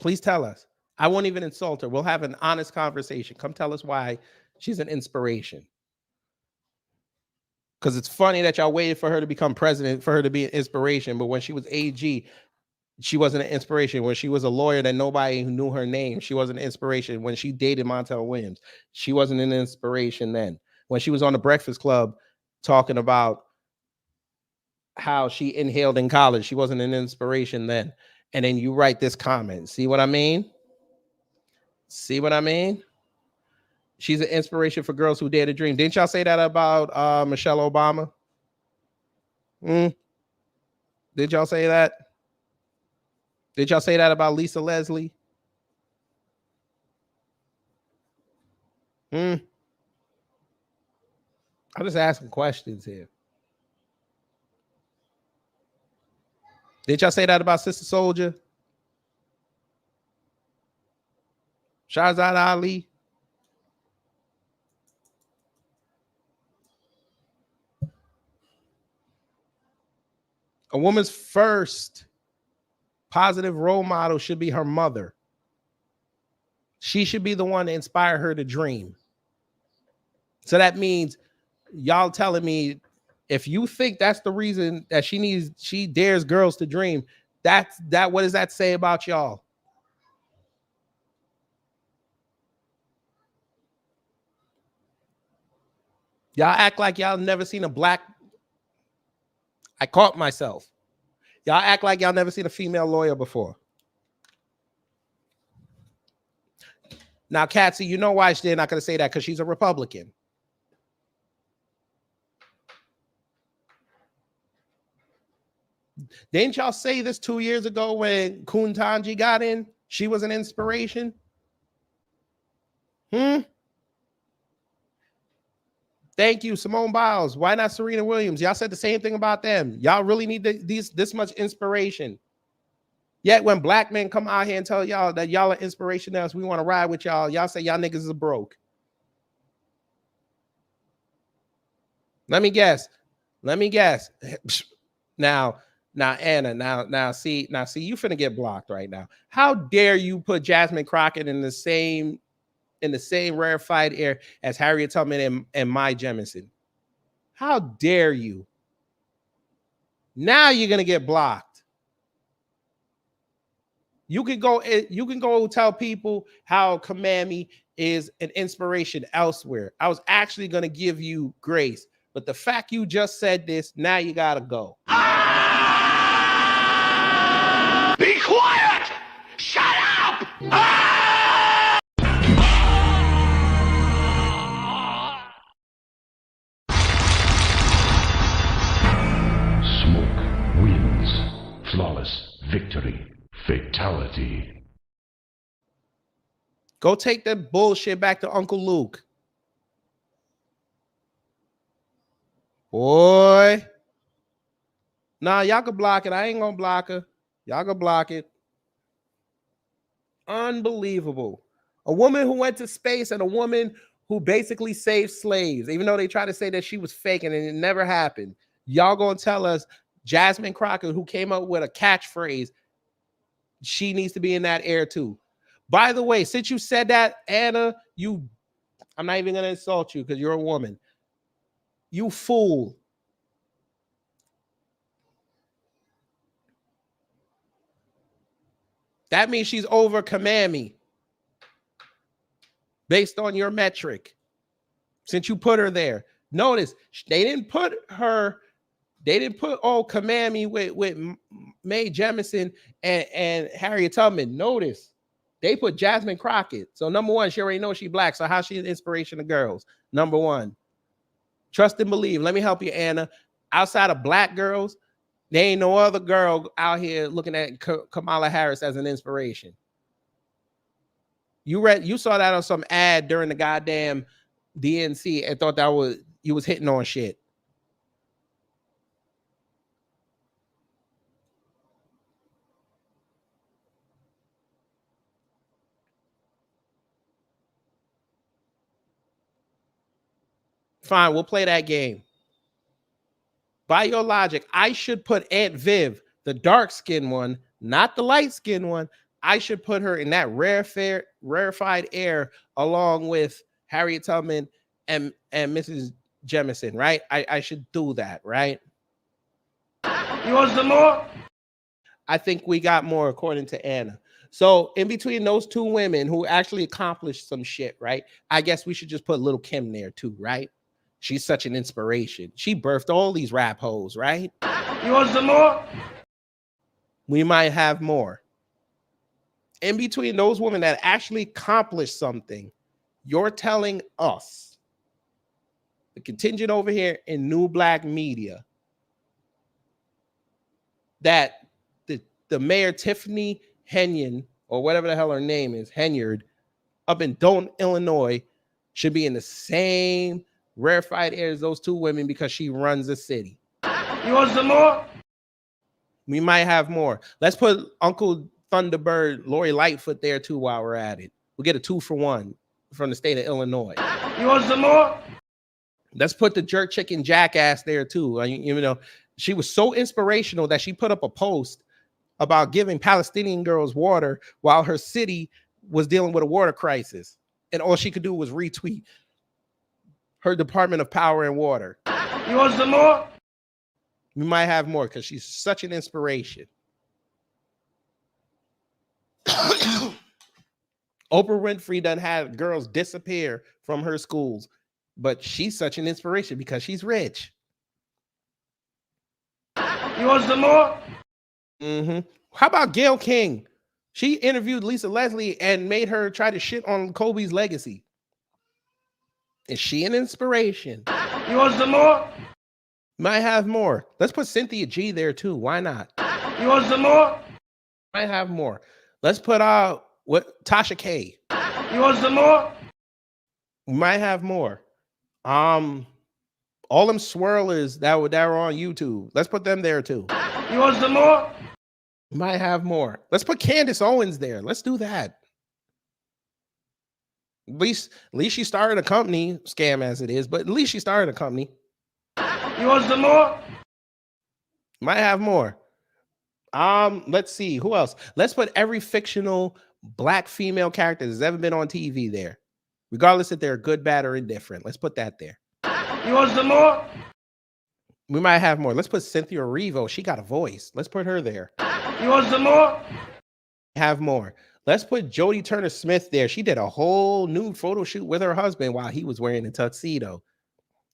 Please tell us. I won't even insult her. We'll have an honest conversation. Come tell us why she's an inspiration. Because it's funny that y'all waited for her to become president, for her to be an inspiration. But when she was AG, she wasn't an inspiration. When she was a lawyer that nobody knew her name, she wasn't an inspiration. When she dated Montel Williams, she wasn't an inspiration then. When she was on the Breakfast Club talking about how she inhaled in college, she wasn't an inspiration then. And then you write this comment. See what I mean? See what I mean? She's an inspiration for girls who dare to dream. Didn't y'all say that about Michelle Obama? Did y'all say that? Did y'all say that about Lisa Leslie? I'm just asking questions here. Did y'all say that about Sister Soldier? Shahzad Ali? A woman's first positive role model should be her mother. She should be the one to inspire her to dream. So that means y'all telling me if you think that's the reason that she dares girls to dream, what does that say about y'all? Y'all act like y'all never seen a black. I caught myself. Y'all act like y'all never seen a female lawyer before. Now, Katsy, you know why they're not going to say that? Because she's a Republican. Didn't y'all say this 2 years ago when Kuntanji got in? She was an inspiration. Thank you, Simone Biles. Why not Serena Williams? Y'all said the same thing about them. Y'all really need this much inspiration. Yet when black men come out here and tell y'all that y'all are inspiration to us, we want to ride with y'all, y'all say y'all niggas is broke. Let me guess. Now, Anna, now see, you finna get blocked right now. How dare you put Jasmine Crockett in the same rarefied air as Harriet Tubman and Mai Jemison? How dare you? Now you're gonna get blocked. You can go tell people how Kamami is an inspiration elsewhere. I was actually gonna give you grace, but the fact you just said this, now you gotta go. Be quiet! Shut up! Smoke wins. Flawless victory. Fatality. Go take that bullshit back to Uncle Luke. Boy. Nah, y'all can block it. I ain't gonna block her. Y'all can block it. Unbelievable. A woman who went to space and a woman who basically saved slaves, even though they try to say that she was faking and it never happened. Y'all gonna tell us Jasmine Crockett, who came up with a catchphrase, she needs to be in that air too. By the way, since you said that, Anna, I'm not even gonna insult you because you're a woman. You fool. That means she's over Kamami based on your metric. Since you put her there. Notice they didn't put Kamami with Mae Jemison and Harriet Tubman. Notice they put Jasmine Crockett. So number one, she already knows she's black. So how's she an inspiration to girls? Number one, trust and believe. Let me help you, Anna. Outside of black girls, there ain't no other girl out here looking at Kamala Harris as an inspiration. You saw that on some ad during the goddamn DNC and thought that was you was hitting on shit. Fine, we'll play that game. By your logic, I should put Aunt Viv, the dark-skinned one, not the light-skinned one. I should put her in that rarefied air along with Harriet Tubman and Mrs. Jemison, right? I should do that, right? You want some more? I think we got more according to Anna. So in between those two women who actually accomplished some shit, right? I guess we should just put Little Kim there too, right? She's such an inspiration. She birthed all these rap hoes, right? You want some more? We might have more. In between those women that actually accomplished something, you're telling us, the contingent over here in New Black Media, that the mayor Tiffany Henyard, or whatever the hell her name is, Henyard, up in Dayton, Illinois, should be in the same rarefied air as those two women because she runs the city. You want some more? We might have more. Let's put Uncle Thunderbird, Lori Lightfoot there too while we're at it. We'll get a 2-for-1 from the state of Illinois. You want some more? Let's put the jerk chicken jackass there too. You know, she was so inspirational that she put up a post about giving Palestinian girls water while her city was dealing with a water crisis. And all she could do was retweet her Department of Power and Water. You want some more? We might have more because she's such an inspiration. Oprah Winfrey done had girls disappear from her schools, but she's such an inspiration because she's rich. You want some more? How about Gayle King? She interviewed Lisa Leslie and made her try to shit on Kobe's legacy. Is she an inspiration? You want some more? Might have more. Let's put Cynthia G there too. Why not? You want some more? Might have more. Let's put Tasha K. You want some more? We might have more. All them swirlers that were on YouTube. Let's put them there too. You want some more? We might have more. Let's put Candace Owens there. Let's do that. At least she started a company, scam as it is, but at least she started a company. You want some more? Might have more. Let's see. Who else? Let's put every fictional black female character that's ever been on TV there. Regardless if they're good, bad, or indifferent. Let's put that there. You want some more? We might have more. Let's put Cynthia Erivo. She got a voice. Let's put her there. You want some more? Have more. Let's put Jodie Turner-Smith there. She did a whole nude photo shoot with her husband while he was wearing a tuxedo.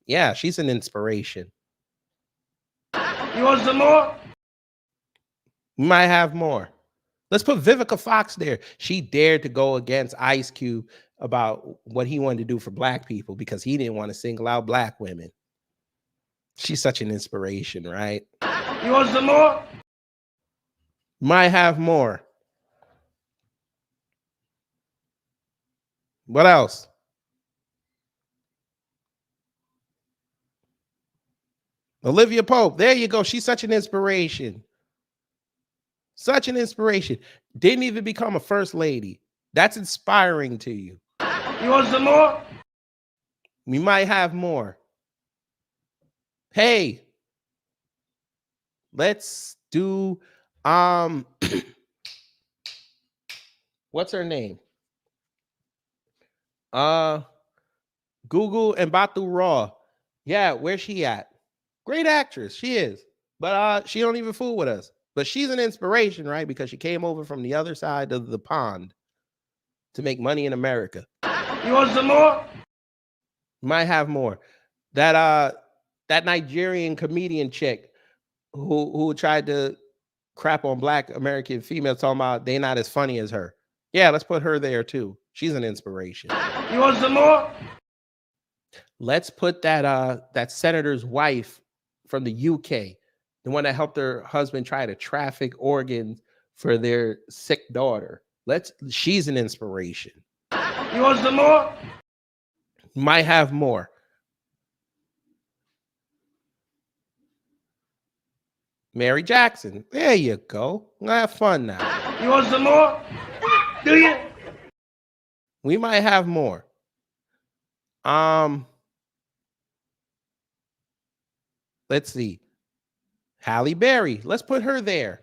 Yeah, she's an inspiration. You want some more? We might have more. Let's put Vivica Fox there. She dared to go against Ice Cube about what he wanted to do for black people because he didn't want to single out black women. She's such an inspiration, right? You want some more? Might have more. What else? Olivia Pope. There you go. She's such an inspiration. Such an inspiration. Didn't even become a first lady. That's inspiring to you. You want some more? We might have more. Hey, let's do what's her name? Google and Batu Raw. Yeah, where's she at? Great actress, she is. But she don't even fool with us. But she's an inspiration, right? Because she came over from the other side of the pond to make money in America. You want some more? Might have more. That Nigerian comedian chick who tried to crap on Black American females talking about they not as funny as her. Yeah, let's put her there too. She's an inspiration. You want some more? Let's put that senator's wife from the UK, the one that helped her husband try to traffic organs for their sick daughter. She's an inspiration. You want some more? Might have more. Mary Jackson. There you go. Have fun now. You want some more? Do you? We might have more. Let's see. Halle Berry. Let's put her there.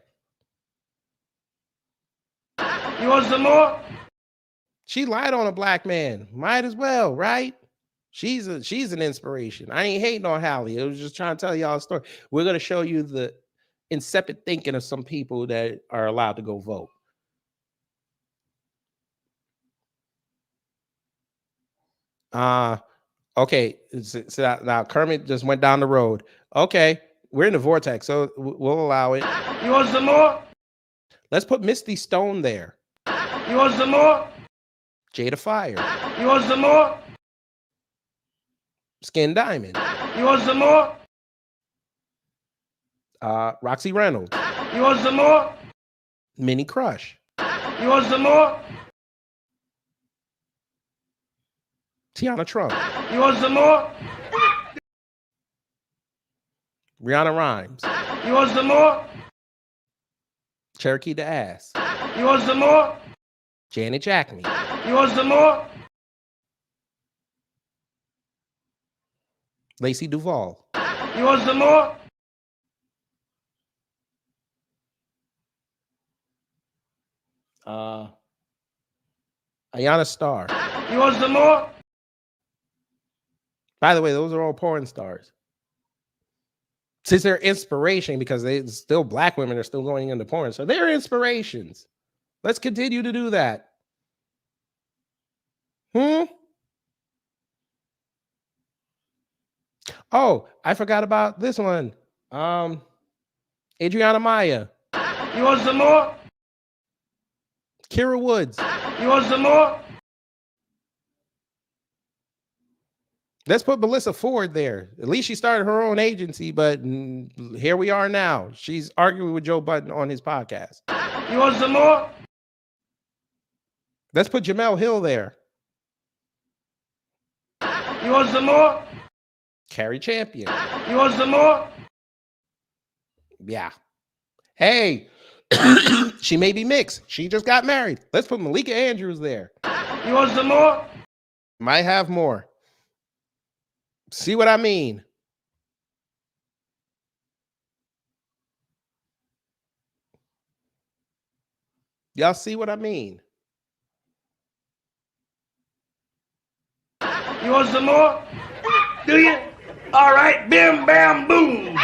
You want some more? She lied on a Black man. Might as well, right? She's an inspiration. I ain't hating on Halle. I was just trying to tell y'all a story. We're going to show you the insipid thinking of some people that are allowed to go vote. Okay. So now Kermit just went down the road. Okay. We're in the vortex, so we'll allow it. You want some more? Let's put Misty Stone there. You want some more? Jada Fire. You want some more? Skin Diamond. You want some more? Roxy Reynolds. You want some more? Minnie Crush. You want some more? Tiana Trump. You want some more? Rihanna Rhymes. You want some more? Cherokee the Ass. You want some more? Janet Jackson. You want some more? Lacey Duvall. You want some more? Ayanna Starr. You want some more? By the way, those are all porn stars. Since they're inspiration, because they still Black women are still going into porn, so they're inspirations. Let's continue to do that. Oh, I forgot about this one. Adriana Maya. You want some more? Kira Woods. You want some more? Let's put Melissa Ford there. At least she started her own agency, but here we are now. She's arguing with Joe Budden on his podcast. You want some more? Let's put Jamel Hill there. You want some more? Carrie Champion. You want some more? Yeah. Hey, she may be mixed. She just got married. Let's put Malika Andrews there. You want some more? Might have more. See what I mean? Y'all see what I mean? You want some more? Do you? All right, bim, bam, boom.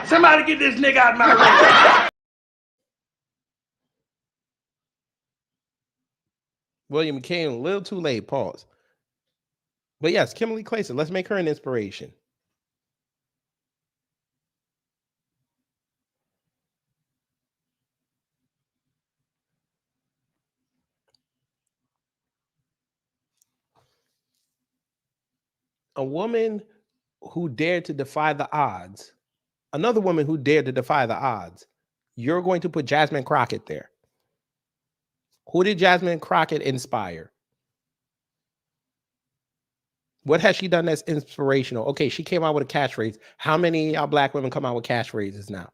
Somebody get this nigga out of my way. William came a little too late, pause. But yes, Kimberly Clayson, let's make her an inspiration. A woman who dared to defy the odds, another woman who dared to defy the odds, you're going to put Jasmine Crockett there. Who did Jasmine Crockett inspire? What has she done that's inspirational? Okay, she came out with a catchphrase. How many y'all Black women come out with catchphrases now?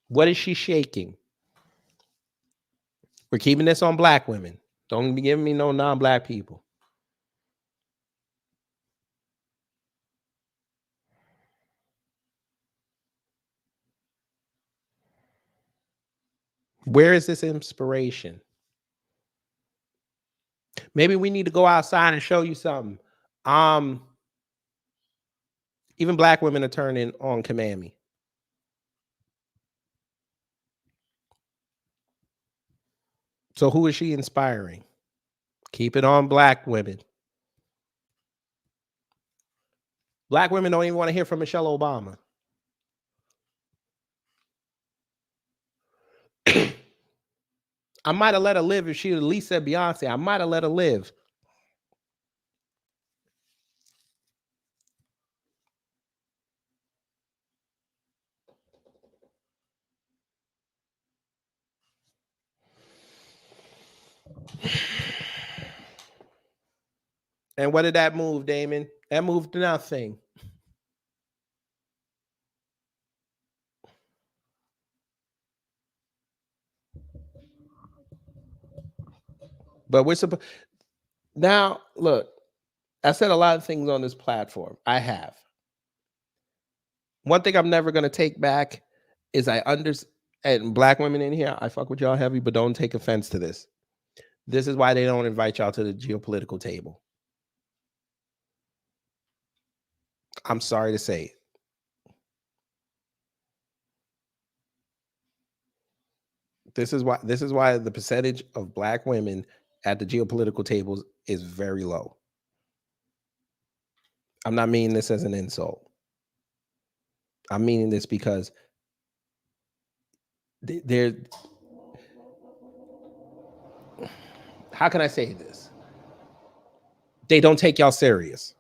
What is she shaking? We're keeping this on Black women. Don't be giving me no non-Black people. Where is this inspiration? Maybe we need to go outside and show you something. Even Black women are turning on Command Me. So who is she inspiring? Keep it on Black women. Black women don't even want to hear from Michelle Obama. I might have let her live if she at least said Beyonce. I might have let her live. And what did that move, Damon? That moved nothing. But we're supposed now. Look, I said a lot of things on this platform. I have. One thing I'm never going to take back is I understand. And black women in here, I fuck with y'all heavy, but don't take offense to this. This is why they don't invite y'all to the geopolitical table. I'm sorry to say it. This is why the percentage of black women at the geopolitical tables is very low. I'm not meaning this as an insult. I'm meaning this because they're, how can I say this? They don't take y'all serious.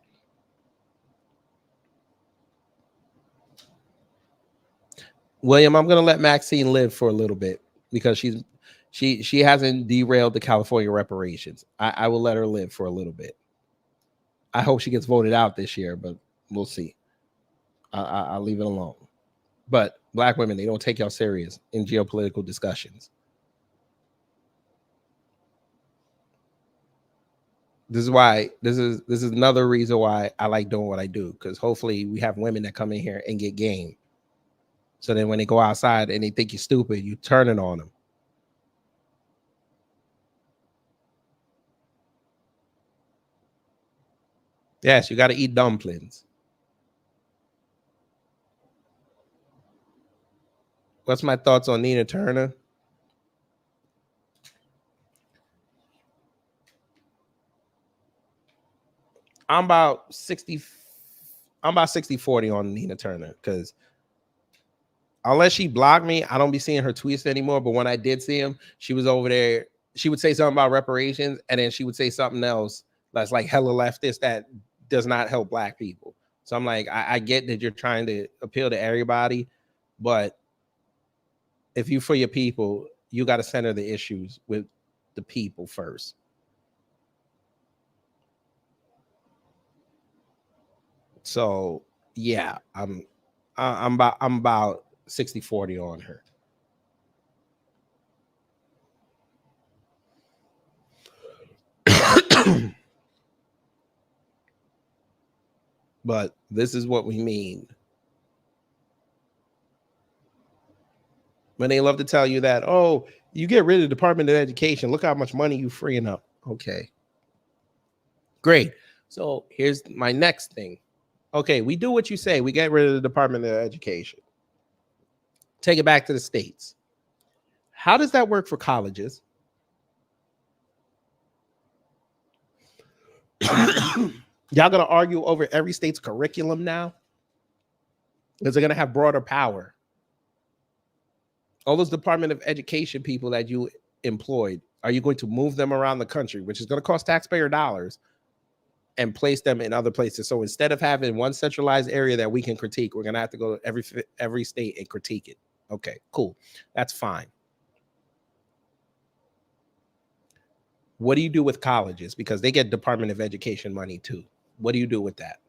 William, I'm gonna let Maxine live for a little bit because she hasn't derailed the California reparations. I will let her live for a little bit. I hope she gets voted out this year, but we'll see. I'll leave it alone. But black women, they don't take y'all serious in geopolitical discussions. This is why this is another reason why I like doing what I do, because hopefully we have women that come in here and get game. So then when they go outside and they think you're stupid, you turn it on them. Yes, you got to eat dumplings. What's my thoughts on Nina Turner? I'm about 60-40 on Nina Turner, because unless she blocked me, I don't be seeing her tweets anymore. But when I did see him, she was over there. She would say something about reparations, and then she would say something else that's like hella leftist that does not help black people. So I'm like, I get that you're trying to appeal to everybody, but if you for your people, you got to center the issues with the people first. So yeah, I'm about 60-40 on her. But this is what we mean when they love to tell you that, oh, you get rid of the Department of Education, look how much money you freeing up. Okay, great. So here's my next thing. Okay, we do what you say. We get rid of the Department of Education. Take it back to the states. How does that work for colleges? Y'all gonna argue over every state's curriculum now? Because they're gonna have broader power. All those Department of Education people that you employed, are you going to move them around the country, which is going to cost taxpayer dollars, and place them in other places? So instead of having one centralized area that we can critique, we're going to have to go to every state and critique it. Okay, cool. That's fine. What do you do with colleges? Because they get Department of Education money too. What do you do with that?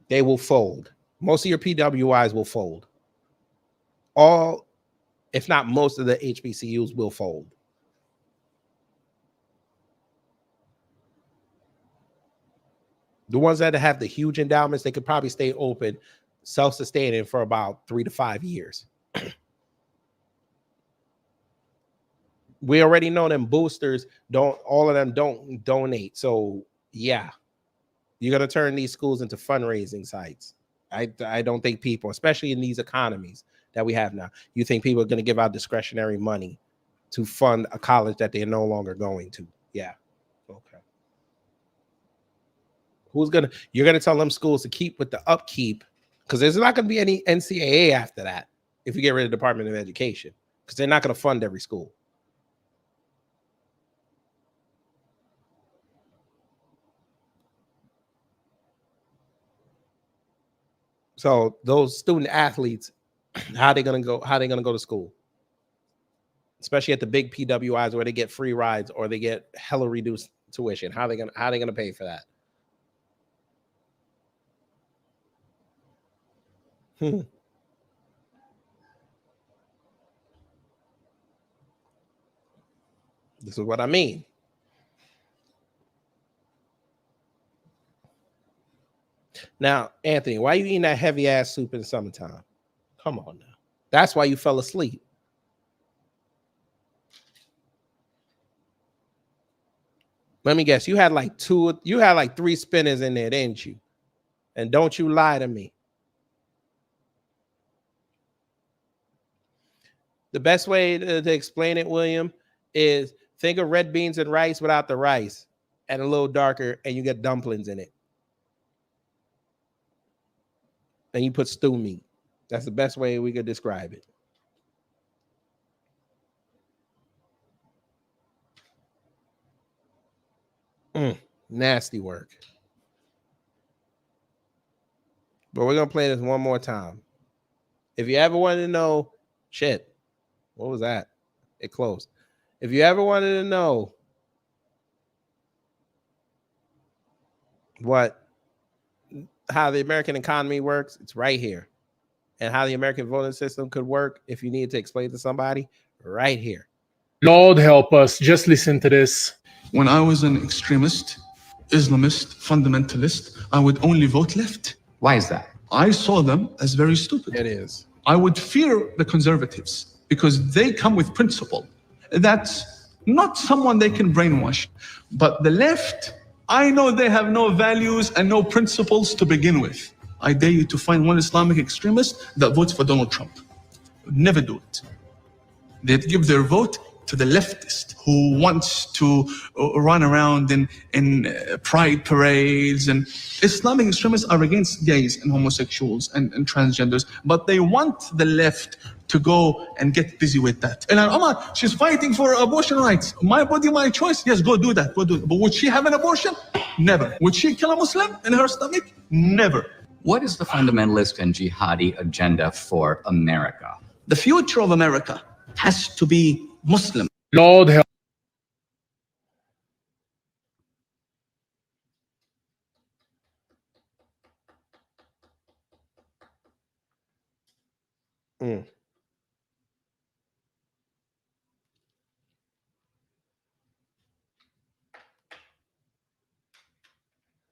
They will fold. Most of your PWIs will fold. All, if not most of the HBCUs will fold. The ones that have the huge endowments, they could probably stay open, self-sustaining for about 3 to 5 years. We already know them boosters all of them don't donate. So yeah, you're gonna turn these schools into fundraising sites. I don't think people, especially in these economies that we have now, you think people are gonna give out discretionary money to fund a college that they're no longer going to. Yeah. Okay. You're gonna tell them schools to keep with the upkeep, because there's not gonna be any NCAA after that if you get rid of the Department of Education. because they're not going to fund every school. So those student athletes, how are they going to go? How are they going to go to school? Especially at the big PWIs where they get free rides or they get hella reduced tuition. How are they going to pay for that? This is what I mean. Now, Anthony, why are you eating that heavy ass soup in the summertime? Come on now. That's why you fell asleep. Let me guess. You had like 3 spinners in there, didn't you? And don't you lie to me. The best way to explain it, William, is think of red beans and rice without the rice and a little darker, and you get dumplings in it. And you put stew meat. That's the best way we could describe it. Nasty work. But we're going to play this one more time. If you ever wanted to know, shit, what was that? It closed. If you ever wanted to know how the American economy works, it's right here. And how the American voting system could work, if you need to explain to somebody, right here. Lord help us. Just listen to this. When I was an extremist, Islamist, fundamentalist, I would only vote left. Why is that? I saw them as very stupid. It is. I would fear the conservatives because they come with principle. That's not someone they can brainwash. But the left, I know they have no values and no principles to begin with. I dare you to find one Islamic extremist that votes for Donald Trump. Would never do it. They'd give their vote to the leftist who wants to run around in pride parades. And Islamic extremists are against gays and homosexuals and transgenders, but they want the left to go and get busy with that. And Omar, she's fighting for abortion rights. My body, my choice. Yes, go do that. Go do it. But would she have an abortion? Never. Would she kill a Muslim in her stomach? Never. What is the fundamentalist and jihadi agenda for America? The future of America has to be Muslim. Lord help.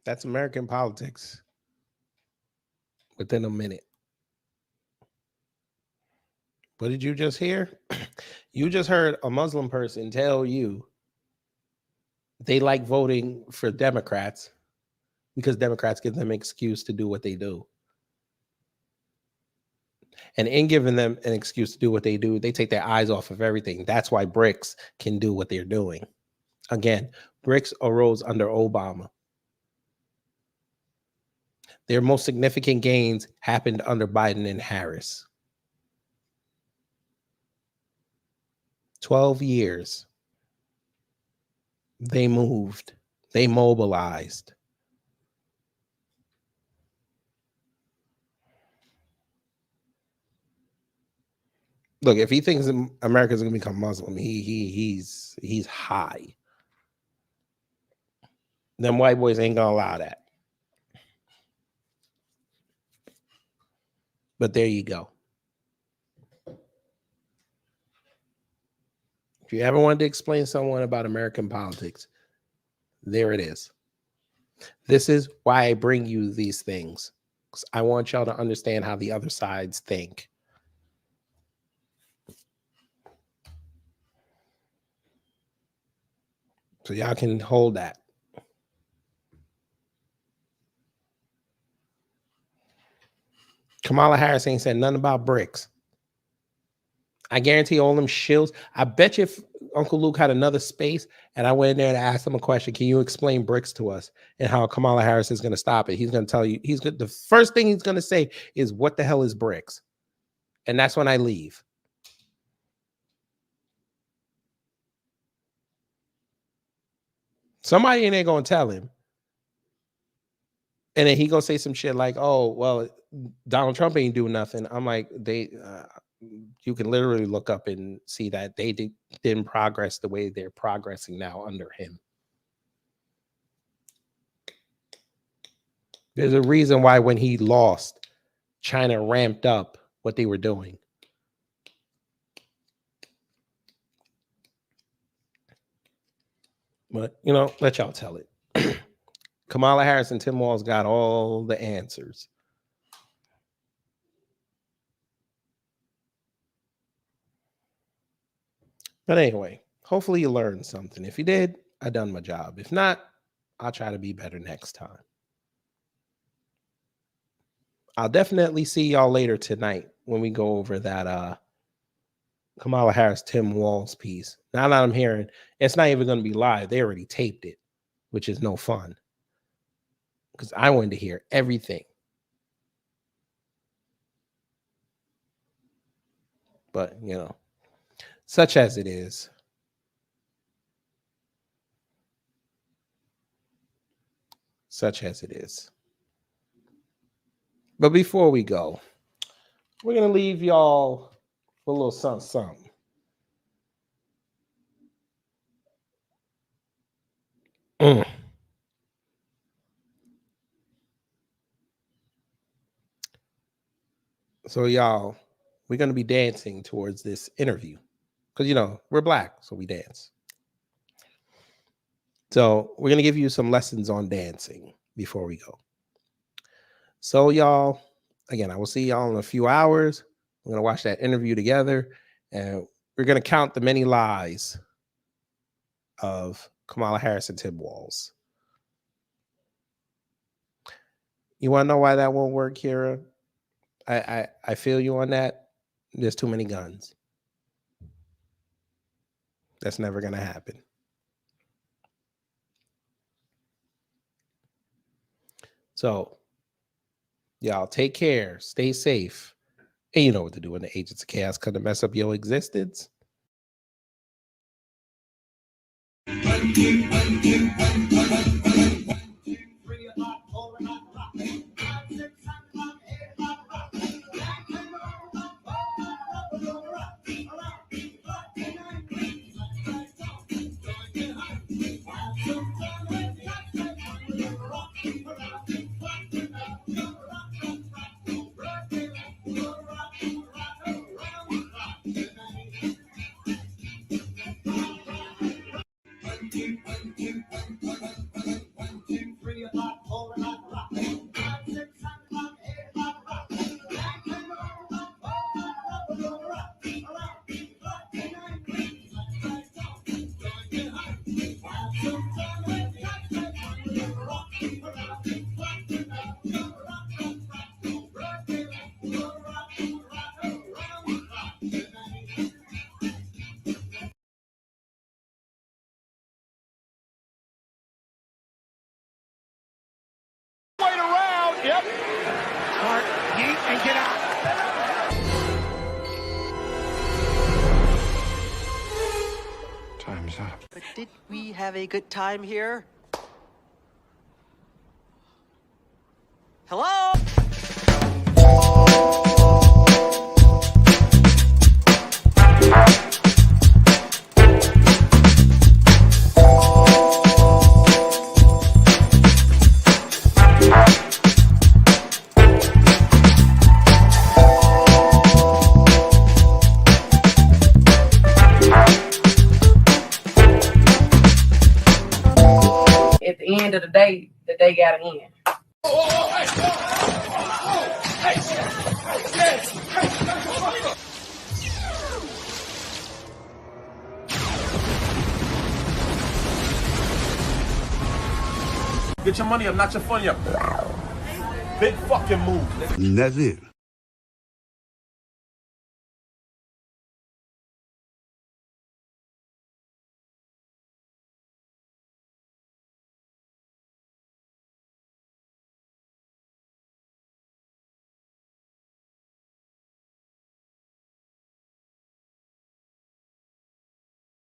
That's American politics within a minute. What did you just hear? You just heard a Muslim person tell you they like voting for Democrats because Democrats give them an excuse to do what they do. And in giving them an excuse to do what they do, they take their eyes off of everything. That's why BRICS can do what they're doing. Again, BRICS arose under Obama. Their most significant gains happened under Biden and Harris. 12 years. They moved. They mobilized. Look, if he thinks America's going to become Muslim, he's high. Them white boys ain't going to allow that. But there you go. If you ever wanted to explain someone about American politics, there it is. This is why I bring you these things. 'Cause I want y'all to understand how the other sides think. So y'all can hold that. Kamala Harris ain't said nothing about BRICS. I guarantee all them shills. I bet you if Uncle Luke had another space and I went in there to ask him a question, can you explain BRICS to us and how Kamala Harris is going to stop it? He's going to tell you, the first thing he's going to say is, what the hell is BRICS? And that's when I leave. Somebody in there gonna tell him. And then he gonna say some shit like, "Oh, well, Donald Trump ain't do nothing." I'm like, you can literally look up and see that they didn't progress the way they're progressing now under him. There's a reason why when he lost, China ramped up what they were doing. But, you know, let y'all tell it. Kamala Harris and Tim Walz got all the answers. But anyway, hopefully you learned something. If you did, I done my job. If not, I'll try to be better next time. I'll definitely see y'all later tonight when we go over that Kamala Harris, Tim Walz piece. Now that I'm hearing, it's not even going to be live. They already taped it, which is no fun. Because I wanted to hear everything. But, you know, such as it is. Such as it is. But before we go, we're going to leave y'all with a little something. So y'all, we're going to be dancing towards this interview because, you know, we're black, so we dance. So we're going to give you some lessons on dancing before we go. So y'all, again, I will see y'all in a few hours. We're going to watch that interview together, and we're going to count the many lies of Kamala Harris and Tim Walz. You want to know why that won't work, Kira? I feel you on that. There's too many guns. That's never going to happen. So, y'all take care. Stay safe. And you know what to do when the agents of chaos come to mess up your existence. Wait around. Yep. Start, yeet, and get out. Time's up. But did we have a good time here? Hello? At the end of the day gotta end. Get your money up, not your funny up. Big fucking move. That's it.